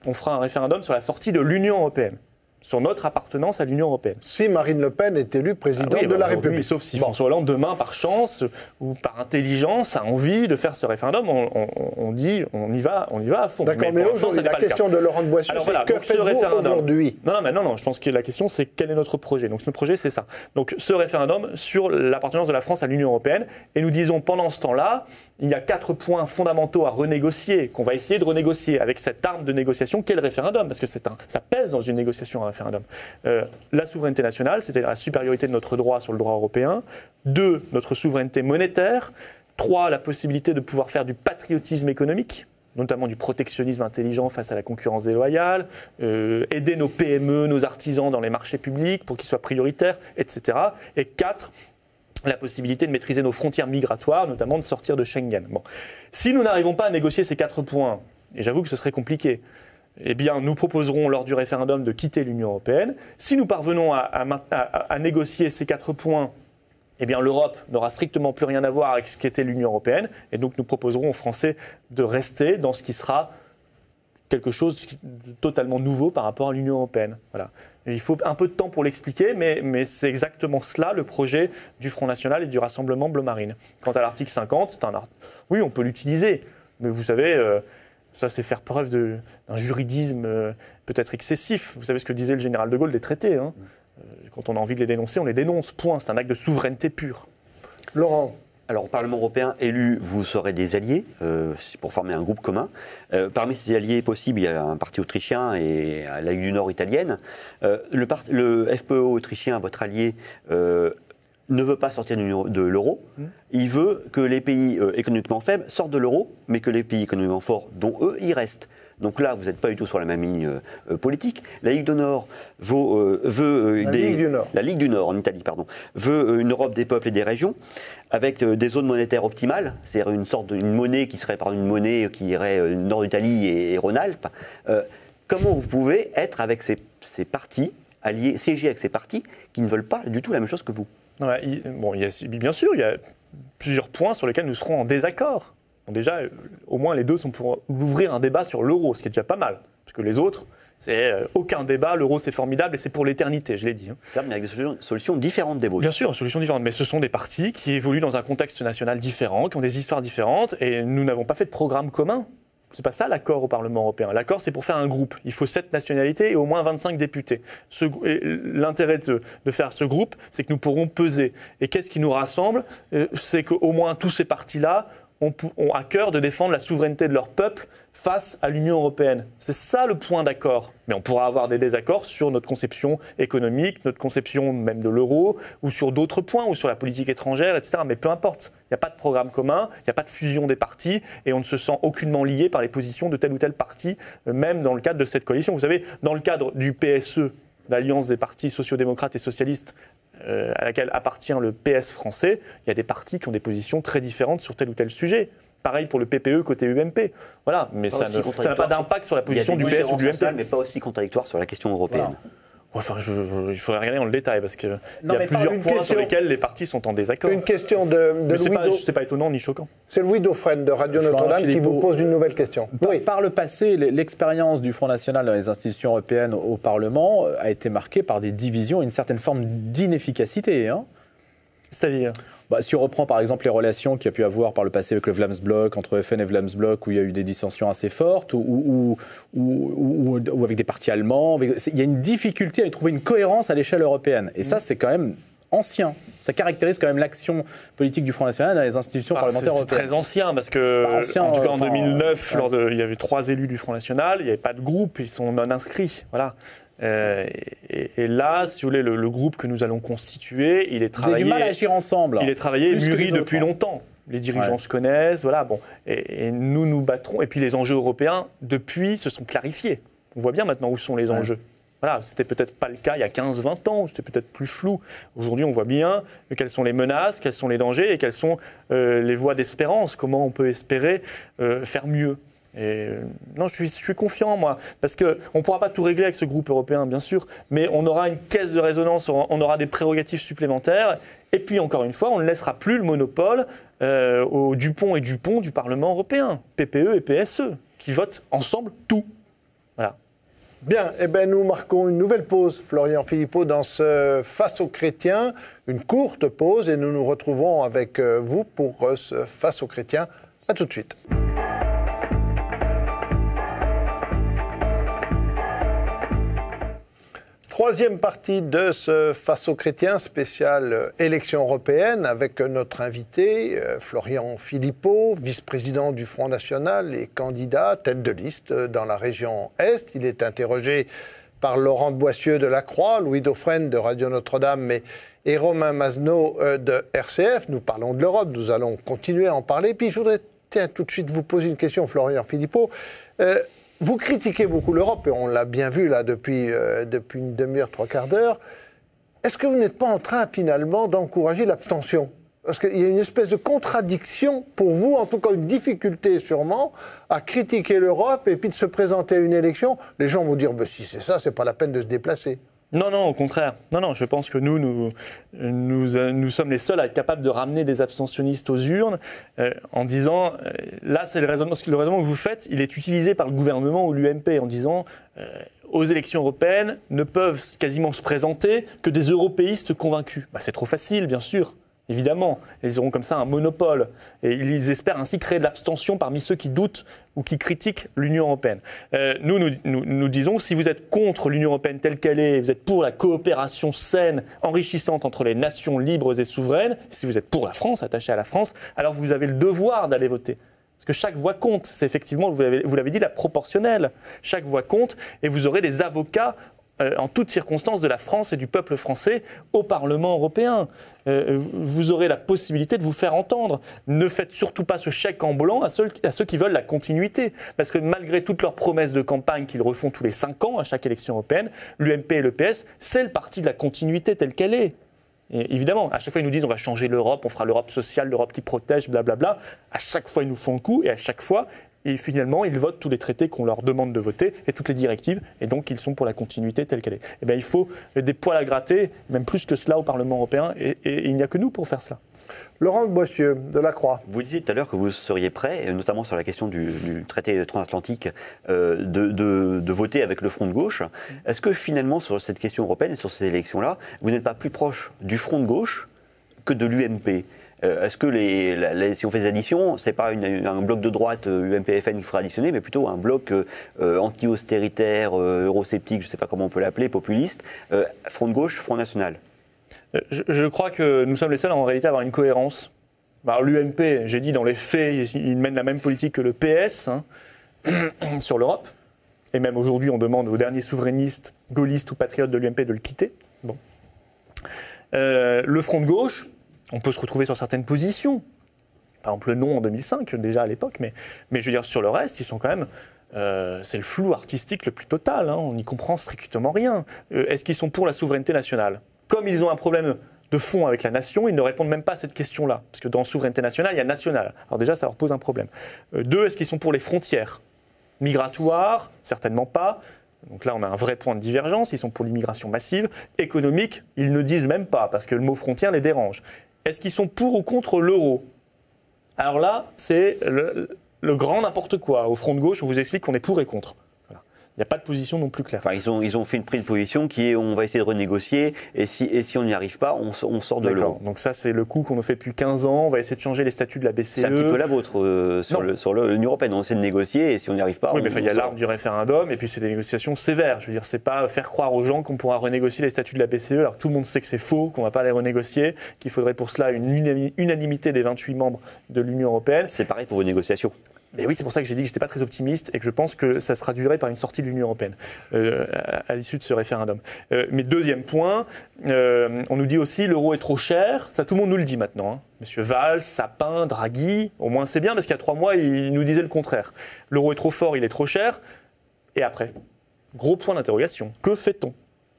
on fera un référendum sur la sortie de l'Union européenne, sur notre appartenance à l'Union européenne. Si Marine Le Pen est élue présidente de la République. Sauf si François Hollande, demain, par chance ou par intelligence, a envie de faire ce référendum, on dit on y va à fond. D'accord, mais aujourd'hui, la question de Laurent de Boissieu, c'est que faites-vous aujourd'hui? Non, je pense que la question, c'est quel est notre projet. Donc, notre projet, c'est ça. Donc, ce référendum sur l'appartenance de la France à l'Union européenne. Et nous disons, pendant ce temps-là, il y a 4 points fondamentaux à renégocier, qu'on va essayer de renégocier avec cette arme de négociation qu'est le référendum, parce que ça pèse dans une négociation, un référendum. La souveraineté nationale, c'est-à-dire la supériorité de notre droit sur le droit européen. 2, notre souveraineté monétaire. 3, la possibilité de pouvoir faire du patriotisme économique. notamment du protectionnisme intelligent face à la concurrence déloyale, aider nos PME, nos artisans dans les marchés publics pour qu'ils soient prioritaires, etc. Et 4, la possibilité de maîtriser nos frontières migratoires, notamment de sortir de Schengen. Bon. Si nous n'arrivons pas à négocier ces 4 points, et j'avoue que ce serait compliqué, eh bien, nous proposerons lors du référendum de quitter l'Union européenne. Si nous parvenons à négocier ces 4 points, eh bien, l'Europe n'aura strictement plus rien à voir avec ce qu'était l'Union européenne. Et donc, nous proposerons aux Français de rester dans ce qui sera quelque chose de totalement nouveau par rapport à l'Union européenne. Voilà. Il faut un peu de temps pour l'expliquer, mais c'est exactement cela le projet du Front National et du Rassemblement Bleu Marine. Quant à l'article 50, oui, on peut l'utiliser, mais vous savez, ça c'est faire preuve d'un juridisme peut-être excessif. Vous savez ce que disait le général de Gaulle des traités, hein. Quand on a envie de les dénoncer, on les dénonce, point. C'est un acte de souveraineté pure. Laurent. Alors, au Parlement européen élu, vous serez des alliés pour former un groupe commun. Parmi ces alliés possibles, il y a un parti autrichien et la Ligue du Nord italienne. Le FPÖ autrichien, votre allié, ne veut pas sortir de l'euro. Il veut que les pays économiquement faibles sortent de l'euro, mais que les pays économiquement forts, dont eux, y restent. Donc là, vous n'êtes pas du tout sur la même ligne politique. La Ligue du Nord la Ligue du Nord en Italie, veut une Europe des peuples et des régions avec des zones monétaires optimales, c'est-à-dire une monnaie qui serait une monnaie qui irait Nord d'Italie et Rhône-Alpes. Comment vous pouvez être avec ces partis alliés, siéger avec ces partis qui ne veulent pas du tout la même chose que vous? Ouais, bien sûr, il y a plusieurs points sur lesquels nous serons en désaccord. Bon, déjà, au moins les deux sont pour ouvrir un débat sur l'euro, ce qui est déjà pas mal. Parce que les autres, c'est aucun débat, l'euro c'est formidable et c'est pour l'éternité, je l'ai dit. Ça, mais avec des solutions différentes des vôtres. Bien sûr, solutions différentes, mais ce sont des partis qui évoluent dans un contexte national différent, qui ont des histoires différentes, et nous n'avons pas fait de programme commun. C'est pas ça l'accord au Parlement européen. L'accord, c'est pour faire un groupe. Il faut 7 nationalités et au moins 25 députés. L'intérêt de faire ce groupe, c'est que nous pourrons peser. Et qu'est-ce qui nous rassemble? C'est qu'au moins tous ces partis-là ont à cœur de défendre la souveraineté de leur peuple face à l'Union européenne. C'est ça le point d'accord. Mais on pourra avoir des désaccords sur notre conception économique, notre conception même de l'euro, ou sur d'autres points, ou sur la politique étrangère, etc. Mais peu importe. Il n'y a pas de programme commun, il n'y a pas de fusion des partis, et on ne se sent aucunement lié par les positions de tel ou tel parti, même dans le cadre de cette coalition. Vous savez, dans le cadre du PSE, l'Alliance des partis sociaux-démocrates et socialistes, à laquelle appartient le PS français, il y a des partis qui ont des positions très différentes sur tel ou tel sujet. Pareil pour le PPE côté UMP. Voilà, mais ça n'a pas d'impact sur la position du PS ou du UMP. Mais pas aussi contradictoire sur la question européenne. Voilà. Enfin, il faudrait regarder dans le détail parce qu'il y a plusieurs points sur lesquels les partis sont en désaccord. Une question de Louis c'est pas étonnant ni choquant. C'est Louis Dauphren de Radio Notre-Dame qui vous pose une nouvelle question. Par le passé, l'expérience du Front National dans les institutions européennes au Parlement a été marquée par des divisions et une certaine forme d'inefficacité. Hein. C'est-à-dire si on reprend par exemple les relations qu'il y a pu avoir par le passé avec le Vlaamsblok, entre FN et Vlaamsblok, où il y a eu des dissensions assez fortes, ou avec des partis allemands, il y a une difficulté à trouver une cohérence à l'échelle européenne. Et ça, c'est quand même ancien. Ça caractérise quand même l'action politique du Front National dans les institutions parlementaires européennes. C'est très ancien, parce que, en tout cas en 2009, il y avait 3 élus du Front National, il n'y avait pas de groupe, ils sont non inscrits. Voilà. Et là, si vous voulez, le groupe que nous allons constituer, il est travaillé. Vous avez du mal à agir ensemble. Il est travaillé et mûri depuis longtemps. Les dirigeants se connaissent, voilà. Bon, et nous nous battrons. Et puis les enjeux européens, depuis, se sont clarifiés. On voit bien maintenant où sont les enjeux. Voilà, c'était peut-être pas le cas il y a 15-20 ans, c'était peut-être plus flou. Aujourd'hui, on voit bien quelles sont les menaces, quels sont les dangers et quelles sont les voies d'espérance. Comment on peut espérer faire mieux. Et non, je suis confiant, moi, parce qu'on ne pourra pas tout régler avec ce groupe européen, bien sûr, mais on aura une caisse de résonance, on aura des prérogatives supplémentaires, et puis, encore une fois, on ne laissera plus le monopole aux Dupont et Dupont du Parlement européen, PPE et PSE, qui votent ensemble tout. Voilà. Bien, nous marquons une nouvelle pause, Florian Philippot, dans ce Face aux chrétiens, une courte pause, et nous nous retrouvons avec vous pour ce Face aux chrétiens. À tout de suite. Troisième partie de ce Face aux chrétiens spécial élection européenne avec notre invité Florian Philippot, vice-président du Front National et candidat tête de liste dans la région Est. Il est interrogé par Laurent de Boissieu de La Croix, Louis Dauphren de Radio Notre-Dame et Romain Mazenot de RCF. Nous parlons de l'Europe, nous allons continuer à en parler. Puis je voudrais tiens, tout de suite vous poser une question, Florian Philippot. Vous critiquez beaucoup l'Europe, et on l'a bien vu là depuis une demi-heure, trois quarts d'heure. Est-ce que vous n'êtes pas en train finalement d'encourager l'abstention ? Parce qu'il y a une espèce de contradiction pour vous, en tout cas une difficulté sûrement, à critiquer l'Europe et puis de se présenter à une élection. Les gens vont dire, bah, si c'est ça, c'est pas la peine de se déplacer. Non, non, au contraire. Non, je pense que nous sommes les seuls à être capables de ramener des abstentionnistes aux urnes en disant, là c'est le raisonnement que vous faites, il est utilisé par le gouvernement ou l'UMP en disant, aux élections européennes ne peuvent quasiment se présenter que des européistes convaincus. Bah, c'est trop facile, bien sûr. Évidemment, ils auront comme ça un monopole et ils espèrent ainsi créer de l'abstention parmi ceux qui doutent ou qui critiquent l'Union européenne. Nous disons, si vous êtes contre l'Union européenne telle qu'elle est, vous êtes pour la coopération saine, enrichissante entre les nations libres et souveraines, si vous êtes pour la France, attaché à la France, alors vous avez le devoir d'aller voter. Parce que chaque voix compte, c'est effectivement, vous l'avez dit, la proportionnelle. Chaque voix compte et vous aurez des avocats en toutes circonstances de la France et du peuple français au Parlement européen. Vous aurez la possibilité de vous faire entendre. Ne faites surtout pas ce chèque en blanc à ceux qui veulent la continuité. Parce que malgré toutes leurs promesses de campagne qu'ils refont tous les 5 ans à chaque élection européenne, l'UMP et le PS, c'est le parti de la continuité telle qu'elle est. Et évidemment, à chaque fois ils nous disent on va changer l'Europe, on fera l'Europe sociale, l'Europe qui protège, blablabla. À chaque fois ils nous font le coup et à chaque fois, et finalement, ils votent tous les traités qu'on leur demande de voter et toutes les directives, et donc ils sont pour la continuité telle qu'elle est. Eh bien, il faut des poils à gratter, même plus que cela au Parlement européen, et il n'y a que nous pour faire cela. Laurent Boissieu, de la Croix. Vous disiez tout à l'heure que vous seriez prêt, notamment sur la question du traité transatlantique, de voter avec le front de gauche. Est-ce que finalement, sur cette question européenne et sur ces élections-là, vous n'êtes pas plus proche du front de gauche que de l'UMP ? Est-ce que si on fait des additions, c'est pas un bloc de droite UMP-FN qu'il faudra additionner, mais plutôt un bloc anti-austéritaire, eurosceptique, je ne sais pas comment on peut l'appeler, populiste, front de gauche, front national? Je crois que nous sommes les seuls en réalité à avoir une cohérence. Alors, l'UMP, j'ai dit dans les faits, il mène la même politique que le PS sur l'Europe. Et même aujourd'hui, on demande aux derniers souverainistes, gaullistes ou patriotes de l'UMP de le quitter. Bon. Le front de gauche, on peut se retrouver sur certaines positions. Par exemple, le non en 2005, déjà à l'époque. Mais je veux dire, sur le reste, ils sont quand même... c'est le flou artistique le plus total. Hein, on n'y comprend strictement rien. Est-ce qu'ils sont pour la souveraineté nationale? Comme ils ont un problème de fond avec la nation, ils ne répondent même pas à cette question-là. Parce que dans souveraineté nationale, il y a nationale. Alors déjà, ça leur pose un problème. 2, est-ce qu'ils sont pour les frontières migratoires? Certainement pas. Donc là, on a un vrai point de divergence. Ils sont pour l'immigration massive. Économique, ils ne disent même pas, parce que le mot frontière les dérange. Est-ce qu'ils sont pour ou contre l'euro? Alors là, c'est le grand n'importe quoi. Au front de gauche, on vous explique qu'on est pour et contre. Voilà. Il n'y a pas de position non plus claire. Enfin, ils ont fait une prise de position qui est on va essayer de renégocier et si on n'y arrive pas, on sort de l'euro. Donc ça, c'est le coup qu'on a fait depuis 15 ans. On va essayer de changer les statuts de la BCE. C'est un petit peu la vôtre sur l'Union européenne. On essaie de négocier et si on n'y arrive pas, oui, mais il y a l'arme du référendum et puis c'est des négociations sévères. Je veux dire, c'est pas faire croire aux gens qu'on pourra renégocier les statuts de la BCE. Alors tout le monde sait que c'est faux, qu'on ne va pas les renégocier, qu'il faudrait pour cela une unanimité des 28 membres de l'Union européenne. C'est pareil pour vos négociations. Mais oui, c'est pour ça que j'ai dit que je n'étais pas très optimiste et que je pense que ça se traduirait par une sortie de l'Union européenne à l'issue de ce référendum. Mais deuxième point, on nous dit aussi l'euro est trop cher. Ça, tout le monde nous le dit maintenant. Hein. Monsieur Valls, Sapin, Draghi, au moins c'est bien parce qu'il y a 3 mois, ils nous disaient le contraire. L'euro est trop fort, il est trop cher. Et après, gros point d'interrogation. Que fait-on ?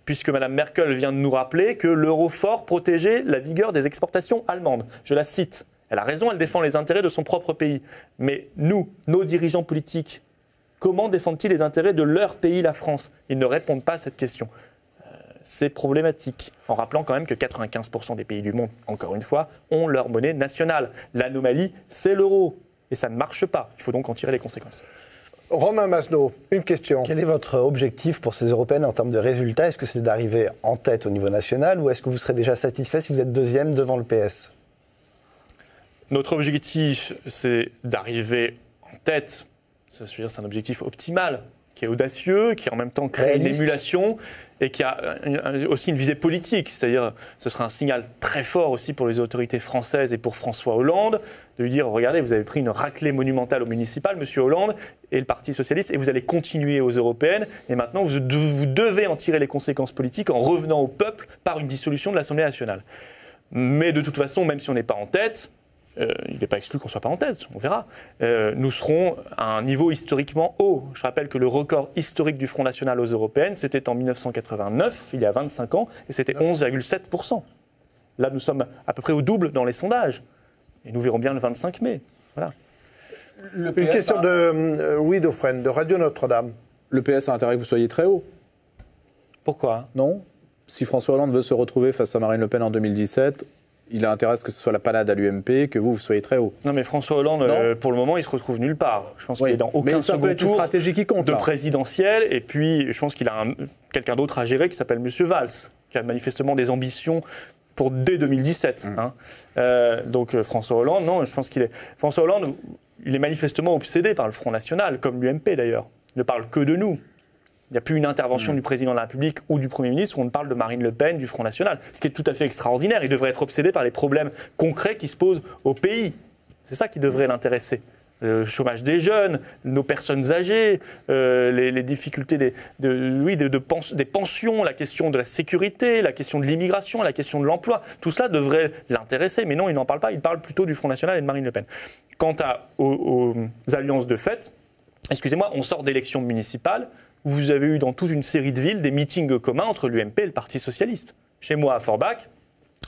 Puisque Mme Merkel vient de nous rappeler que l'euro fort protégeait la vigueur des exportations allemandes. Je la cite. Elle a raison, elle défend les intérêts de son propre pays. Mais nous, nos dirigeants politiques, comment défendent-ils les intérêts de leur pays, la France? Ils ne répondent pas à cette question. C'est problématique. En rappelant quand même que 95% des pays du monde, encore une fois, ont leur monnaie nationale. L'anomalie, c'est l'euro. Et ça ne marche pas. Il faut donc en tirer les conséquences. Romain Masneau, une question. Quel est votre objectif pour ces européennes en termes de résultats? Est-ce que c'est d'arriver en tête au niveau national ou est-ce que vous serez déjà satisfait si vous êtes deuxième devant le PS? Notre objectif, c'est d'arriver en tête. Ça veut dire c'est un objectif optimal, qui est audacieux, qui en même temps crée une émulation et qui a aussi une visée politique. C'est-à-dire, ce serait un signal très fort aussi pour les autorités françaises et pour François Hollande, de lui dire, regardez, vous avez pris une raclée monumentale au municipal, Monsieur Hollande, et le Parti socialiste, et vous allez continuer aux européennes, et maintenant vous devez en tirer les conséquences politiques en revenant au peuple par une dissolution de l'Assemblée nationale. Mais de toute façon, même si on n'est pas en tête, il n'est pas exclu qu'on ne soit pas en tête, on verra. Nous serons à un niveau historiquement haut. Je rappelle que le record historique du Front National aux européennes, c'était en 1989, il y a 25 ans, et c'était 11,7%. Là, nous sommes à peu près au double dans les sondages. Et nous verrons bien le 25 mai. Voilà. Une question de Louis Dauphren, de Radio Notre-Dame. Le PS a intérêt que vous soyez très haut. Pourquoi ? Non ? Si François Hollande veut se retrouver face à Marine Le Pen en 2017, il a intérêt à ce que ce soit la panade à l'UMP, que vous soyez très haut. Non, mais François Hollande, pour le moment, il se retrouve nulle part. Je pense qu'il est dans aucun mais ça second peut être une tour stratégie qui compte, de là. présidentielle. Et puis, je pense qu'il a quelqu'un d'autre à gérer qui s'appelle M. Valls, qui a manifestement des ambitions pour dès 2017. Donc François Hollande, non, je pense qu'il est... François Hollande, il est manifestement obsédé par le Front National, comme l'UMP d'ailleurs. Il ne parle que de nous. Il n'y a plus une intervention du président de la République ou du Premier ministre où on ne parle de Marine Le Pen, du Front National. Ce qui est tout à fait extraordinaire. Il devrait être obsédé par les problèmes concrets qui se posent au pays. C'est ça qui devrait l'intéresser. Le chômage des jeunes, nos personnes âgées, les difficultés des pensions, la question de la sécurité, la question de l'immigration, la question de l'emploi. Tout cela devrait l'intéresser. Mais non, il n'en parle pas. Il parle plutôt du Front National et de Marine Le Pen. Quant aux alliances de fait, excusez-moi, on sort d'élections municipales. Vous avez eu dans toute une série de villes des meetings communs entre l'UMP et le Parti Socialiste. Chez moi, à Forbach,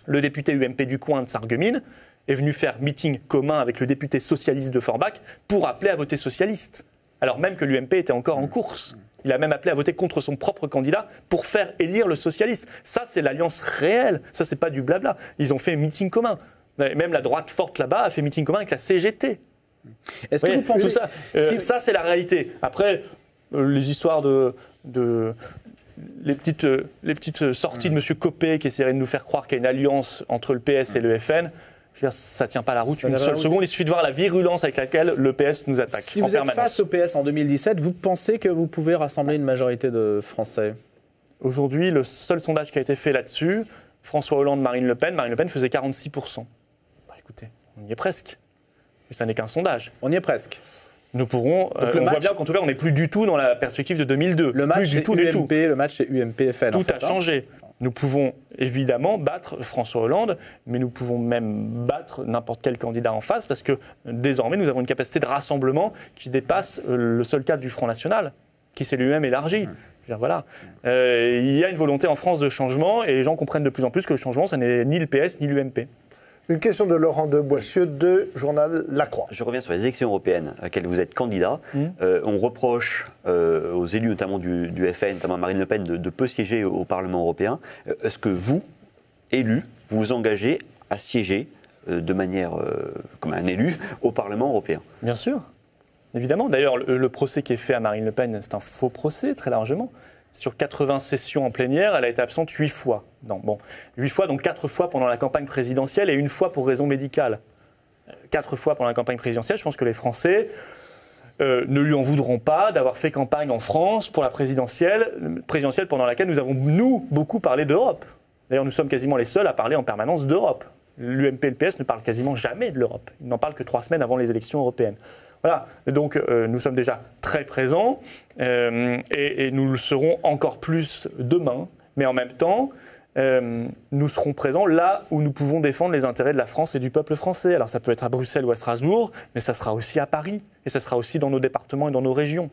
le député UMP du coin de Sarreguemines est venu faire meeting commun avec le député socialiste de Forbach pour appeler à voter socialiste. Alors même que l'UMP était encore en course. Il a même appelé à voter contre son propre candidat pour faire élire le socialiste. Ça, c'est l'alliance réelle. Ça, c'est pas du blabla. Ils ont fait meeting commun. Même la droite forte là-bas a fait meeting commun avec la CGT. Est-ce que vous pensez... ça, ça, c'est la réalité. Après... les histoires les petites sorties de M. Copé qui essaieraient de nous faire croire qu'il y a une alliance entre le PS et le FN, je veux dire, ça ne tient pas la route une seule seconde. Il suffit de voir la virulence avec laquelle le PS nous attaque. Si vous êtes face au PS en 2017, vous pensez que vous pouvez rassembler une majorité de Français ? Aujourd'hui, le seul sondage qui a été fait là-dessus, François Hollande, Marine Le Pen faisait 46%. Bah, écoutez, on y est presque. Mais ça n'est qu'un sondage. On y est presque. Nous pourrons. On voit bien qu'en tout cas, on n'est plus du tout dans la perspective de 2002. Le match du tout. Le match c'est UMP-FN. Tout a changé. Nous pouvons évidemment battre François Hollande, mais nous pouvons même battre n'importe quel candidat en face, parce que désormais, nous avons une capacité de rassemblement qui dépasse le seul cadre du Front National, qui s'est lui-même élargi. Voilà. Il y a une volonté en France de changement, et les gens comprennent de plus en plus que le changement, ce n'est ni le PS ni l'UMP. Une question de Laurent de Boissieu, de journal La Croix. Je reviens sur les élections européennes à laquelle vous êtes candidat. On reproche aux élus, notamment du FN, notamment Marine Le Pen, de peu siéger au Parlement européen. Est-ce que vous, élus, vous vous engagez à siéger de manière, comme un élu, au Parlement européen ? Bien sûr, évidemment. D'ailleurs, le procès qui est fait à Marine Le Pen, c'est un faux procès, très largement. Sur 80 sessions en plénière, elle a été absente 8 fois. Non, bon, 8 fois, donc 4 fois pendant la campagne présidentielle et 1 fois pour raison médicale. 4 fois pendant la campagne présidentielle, je pense que les Français ne lui en voudront pas d'avoir fait campagne en France pour la présidentielle pendant laquelle nous avons, nous, beaucoup parlé d'Europe. D'ailleurs, nous sommes quasiment les seuls à parler en permanence d'Europe. L'UMP et le PS ne parlent quasiment jamais de l'Europe. Ils n'en parlent que 3 semaines avant les élections européennes. Voilà, donc nous sommes déjà très présents et nous le serons encore plus demain. Mais en même temps, nous serons présents là où nous pouvons défendre les intérêts de la France et du peuple français. Alors ça peut être à Bruxelles ou à Strasbourg, mais ça sera aussi à Paris et ça sera aussi dans nos départements et dans nos régions.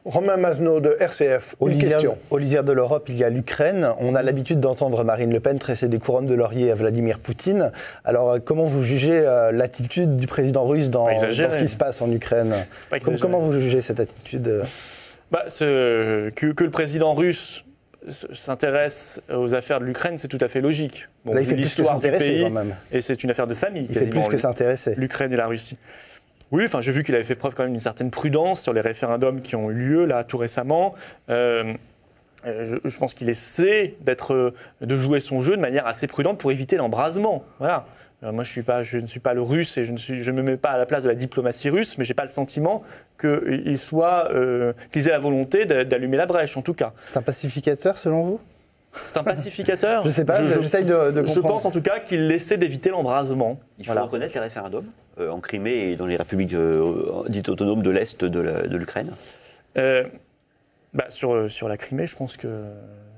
Romain Mazenot de RCF, une question. Aux lisières de l'Europe, il y a l'Ukraine. On a l'habitude d'entendre Marine Le Pen tresser des couronnes de laurier à Vladimir Poutine. Alors, comment vous jugez l'attitude du président russe dans ce qui se passe en Ukraine ? Comment vous jugez cette attitude ? Que le président russe s'intéresse aux affaires de l'Ukraine, c'est tout à fait logique. Bon, là, il fait plus que s'intéresser quand même. Et c'est une affaire de famille. Il fait plus que s'intéresser. L'Ukraine et la Russie. Oui, j'ai vu qu'il avait fait preuve quand même d'une certaine prudence sur les référendums qui ont eu lieu là tout récemment. Je pense qu'il essaie de jouer son jeu de manière assez prudente pour éviter l'embrasement. Voilà. Moi, je ne suis pas le russe et je ne me mets pas à la place de la diplomatie russe, mais je n'ai pas le sentiment qu'ils aient la volonté d'allumer la brèche, en tout cas. C'est un pacificateur, selon vous ? C'est un pacificateur. Je ne sais pas, j'essaye de comprendre. Je pense en tout cas qu'il essaie d'éviter l'embrasement. Il faut reconnaître les référendums en Crimée et dans les républiques dites autonomes de l'Est de l'Ukraine. Sur la Crimée, je pense que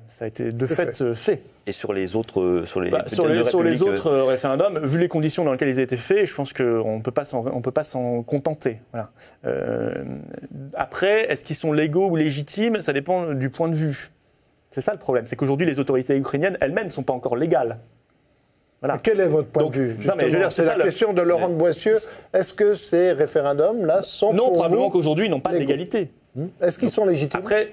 Ça a été de fait. Et sur les autres, sur les autres référendums, vu les conditions dans lesquelles ils ont été faits, je pense qu'on ne peut pas s'en contenter. Voilà. Après, est-ce qu'ils sont légaux ou légitimes? Ça dépend du point de vue. C'est ça le problème, c'est qu'aujourd'hui les autorités ukrainiennes elles-mêmes ne sont pas encore légales. Voilà. Quel est votre point de vue? C'est la question de Laurent de Boissieu. Est-ce que ces référendums-là sont Non, pour probablement vous qu'aujourd'hui ils n'ont pas de légalité. Est-ce qu'ils sont légitimes? Après,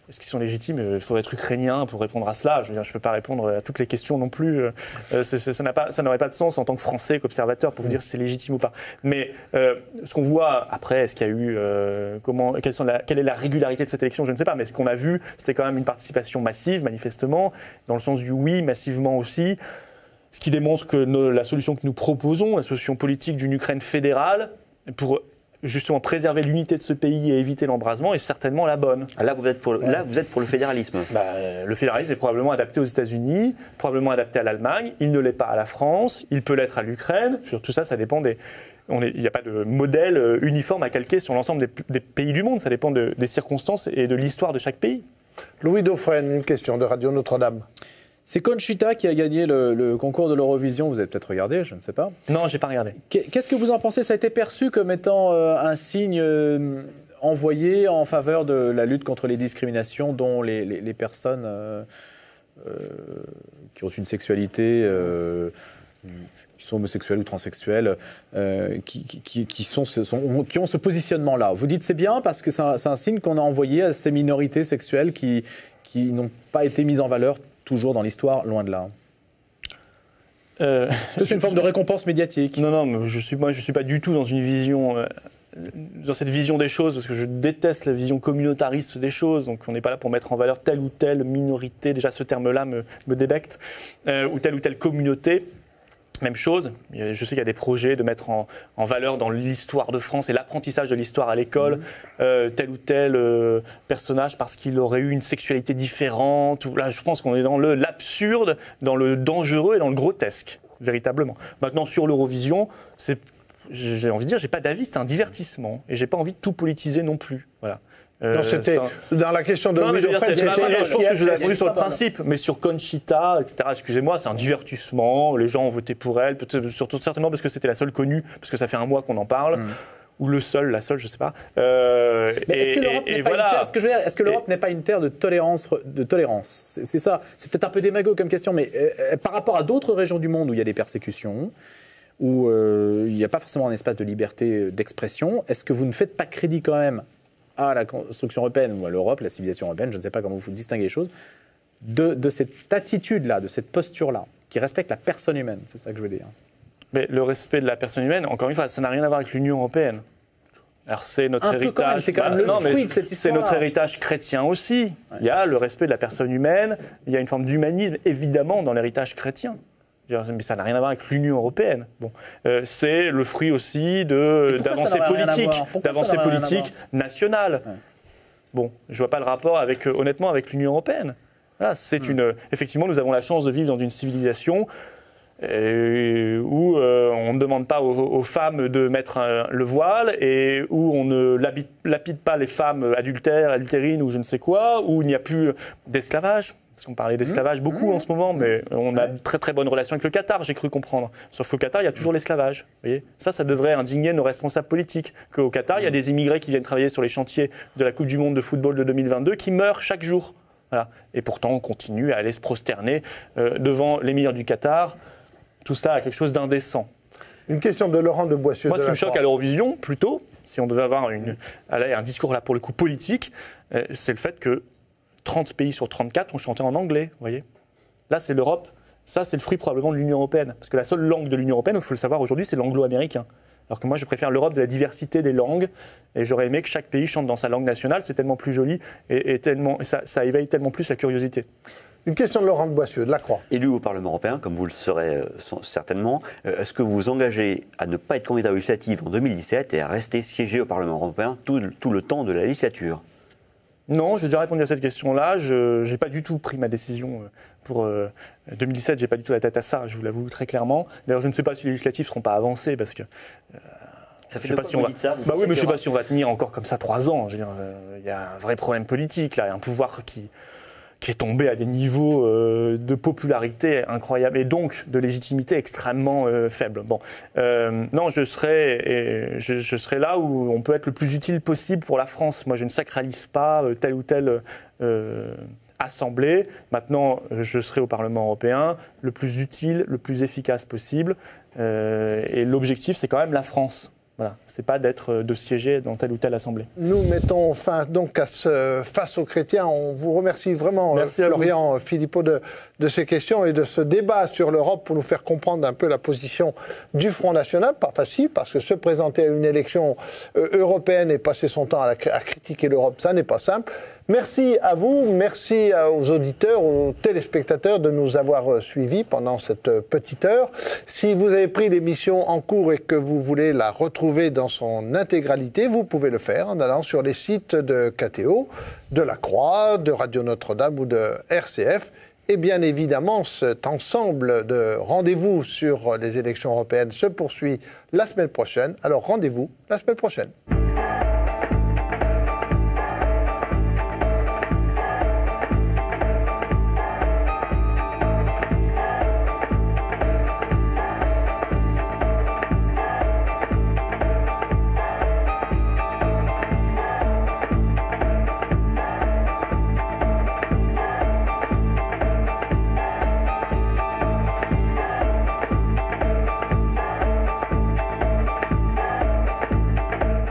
est-ce qu'ils sont légitimes? Il faudrait être ukrainien pour répondre à cela. Je ne peux pas répondre à toutes les questions non plus. Ça n'aurait pas de sens en tant que Français, qu'observateur, pour vous dire si c'est légitime ou pas. Mais ce qu'on voit après, est-ce qu'il y a eu... quelle est la régularité de cette élection? Je ne sais pas. Mais ce qu'on a vu, c'était quand même une participation massive, manifestement, dans le sens du oui, massivement aussi. Ce qui démontre que la solution que nous proposons, la solution politique d'une Ukraine fédérale, pour justement préserver l'unité de ce pays et éviter l'embrasement, est certainement la bonne. Là, vous êtes pour le fédéralisme. Le fédéralisme est probablement adapté aux États-Unis, probablement adapté à l'Allemagne. Il ne l'est pas à la France, il peut l'être à l'Ukraine. Sur tout ça, ça dépend des... Il n'y a pas de modèle uniforme à calquer sur l'ensemble des pays du monde. Ça dépend des circonstances et de l'histoire de chaque pays. Louis Dauphren, une question de Radio Notre-Dame. C'est Conchita qui a gagné le concours de l'Eurovision. Vous avez peut-être regardé, je ne sais pas. Non, je n'ai pas regardé. Qu'est-ce que vous en pensez? Ça a été perçu comme étant un signe envoyé en faveur de la lutte contre les discriminations dont les personnes qui ont une sexualité, qui sont homosexuels ou transsexuels, qui ont ce positionnement-là. Vous dites c'est bien parce que c'est un signe qu'on a envoyé à ces minorités sexuelles qui n'ont pas été mises en valeur toujours dans l'histoire, loin de là. C'est une forme de récompense médiatique. Non, mais je suis pas du tout dans une vision, dans cette vision des choses, parce que je déteste la vision communautariste des choses. Donc on n'est pas là pour mettre en valeur telle ou telle minorité. Déjà ce terme-là me débecte, ou telle communauté. Même chose, je sais qu'il y a des projets de mettre en valeur dans l'histoire de France et l'apprentissage de l'histoire à l'école tel ou tel personnage parce qu'il aurait eu une sexualité différente. Là, je pense qu'on est dans l'absurde, dans le dangereux et dans le grotesque, véritablement. Maintenant, sur l'Eurovision, j'ai envie de dire, j'ai pas d'avis, c'est un divertissement et j'ai pas envie de tout politiser non plus. Voilà. Non, c'était dans la question de Louis Dauphren. Je pense que je vous ai répondu sur le principe, mais sur Conchita, etc., excusez-moi, c'est un divertissement. Les gens ont voté pour elle, certainement parce que c'était la seule connue, parce que ça fait un mois qu'on en parle. Ou la seule, je ne sais pas. Est-ce que l'Europe n'est pas une terre, est-ce que l'Europe n'est pas une terre de tolérance? C'est ça. C'est peut-être un peu démago comme question, mais par rapport à d'autres régions du monde où il y a des persécutions, où il n'y a pas forcément un espace de liberté d'expression, est-ce que vous ne faites pas crédit quand même à la construction européenne ou à l'Europe, la civilisation européenne, je ne sais pas comment vous distinguez les choses, de cette attitude-là, de cette posture-là, qui respecte la personne humaine, c'est ça que je veux dire. Mais le respect de la personne humaine, encore une fois, ça n'a rien à voir avec l'Union européenne. Alors c'est notre héritage. C'est quand même le fruit de cette histoire. C'est notre héritage chrétien aussi. Ouais. Il y a le respect de la personne humaine, il y a une forme d'humanisme, évidemment, dans l'héritage chrétien. Mais ça n'a rien à voir avec l'Union européenne. Bon, c'est le fruit aussi d'avancées politiques nationales. Ouais. Bon, je ne vois pas le rapport honnêtement avec l'Union européenne. Voilà, effectivement, nous avons la chance de vivre dans une civilisation où on ne demande pas aux femmes de mettre le voile et où on ne lapide pas les femmes adultérines ou je ne sais quoi, où il n'y a plus d'esclavage. Parce qu'on parlait d'esclavage beaucoup en ce moment, mais on a de très très bonnes relations avec le Qatar, j'ai cru comprendre. Sauf qu'au Qatar, il y a toujours l'esclavage. Vous voyez, ça devrait indigner nos responsables politiques. Qu'au Qatar, il y a des immigrés qui viennent travailler sur les chantiers de la Coupe du Monde de football de 2022 qui meurent chaque jour. Voilà. Et pourtant, on continue à aller se prosterner devant l'émir du Qatar. Tout ça a quelque chose d'indécent. Une question de Laurent de Boissieu. Moi, ce qui me choque à l'Eurovision, plutôt, si on devait avoir un discours là pour le coup politique, c'est le fait que 30 pays sur 34 ont chanté en anglais, vous voyez. Là, c'est l'Europe. Ça, c'est le fruit probablement de l'Union européenne. Parce que la seule langue de l'Union européenne, il faut le savoir aujourd'hui, c'est l'anglo-américain. Alors que moi, je préfère l'Europe de la diversité des langues. Et j'aurais aimé que chaque pays chante dans sa langue nationale. C'est tellement plus joli et ça éveille tellement plus la curiosité. Une question de Laurent de Boissieu, de la Croix. Élu au Parlement européen, comme vous le serez certainement, est-ce que vous vous engagez à ne pas être candidat aux législatives en 2017 et à rester siéger au Parlement européen tout le temps de la législature ? Non, j'ai déjà répondu à cette question-là. Je n'ai pas du tout pris ma décision pour 2017. Je n'ai pas du tout la tête à ça, je vous l'avoue très clairement. D'ailleurs, je ne sais pas si les législatives ne seront pas avancées parce que... Ça fait je ne sais pas si on va... oui, mais je ne sais pas si on va tenir encore comme ça 3 ans. Il y a un vrai problème politique, là. Il y a un pouvoir qui est tombé à des niveaux de popularité incroyables et donc de légitimité extrêmement faibles. Bon, non, je serai là où on peut être le plus utile possible pour la France. Moi, je ne sacralise pas telle ou telle assemblée. Maintenant, je serai au Parlement européen le plus utile, le plus efficace possible. Et l'objectif, c'est quand même la France. Voilà, c'est pas de siéger dans telle ou telle assemblée. Nous mettons fin donc à ce Face aux chrétiens. On vous remercie vraiment, Florian Philippot, de ces questions et de ce débat sur l'Europe pour nous faire comprendre un peu la position du Front National. Pas facile, parce que se présenter à une élection européenne et passer son temps à critiquer l'Europe, ça n'est pas simple. Merci à vous, merci aux auditeurs, aux téléspectateurs de nous avoir suivis pendant cette petite heure. Si vous avez pris l'émission en cours et que vous voulez la retrouver dans son intégralité, vous pouvez le faire en allant sur les sites de KTO, de La Croix, de Radio Notre-Dame ou de RCF. Et bien évidemment, cet ensemble de rendez-vous sur les élections européennes se poursuit la semaine prochaine. Alors rendez-vous la semaine prochaine.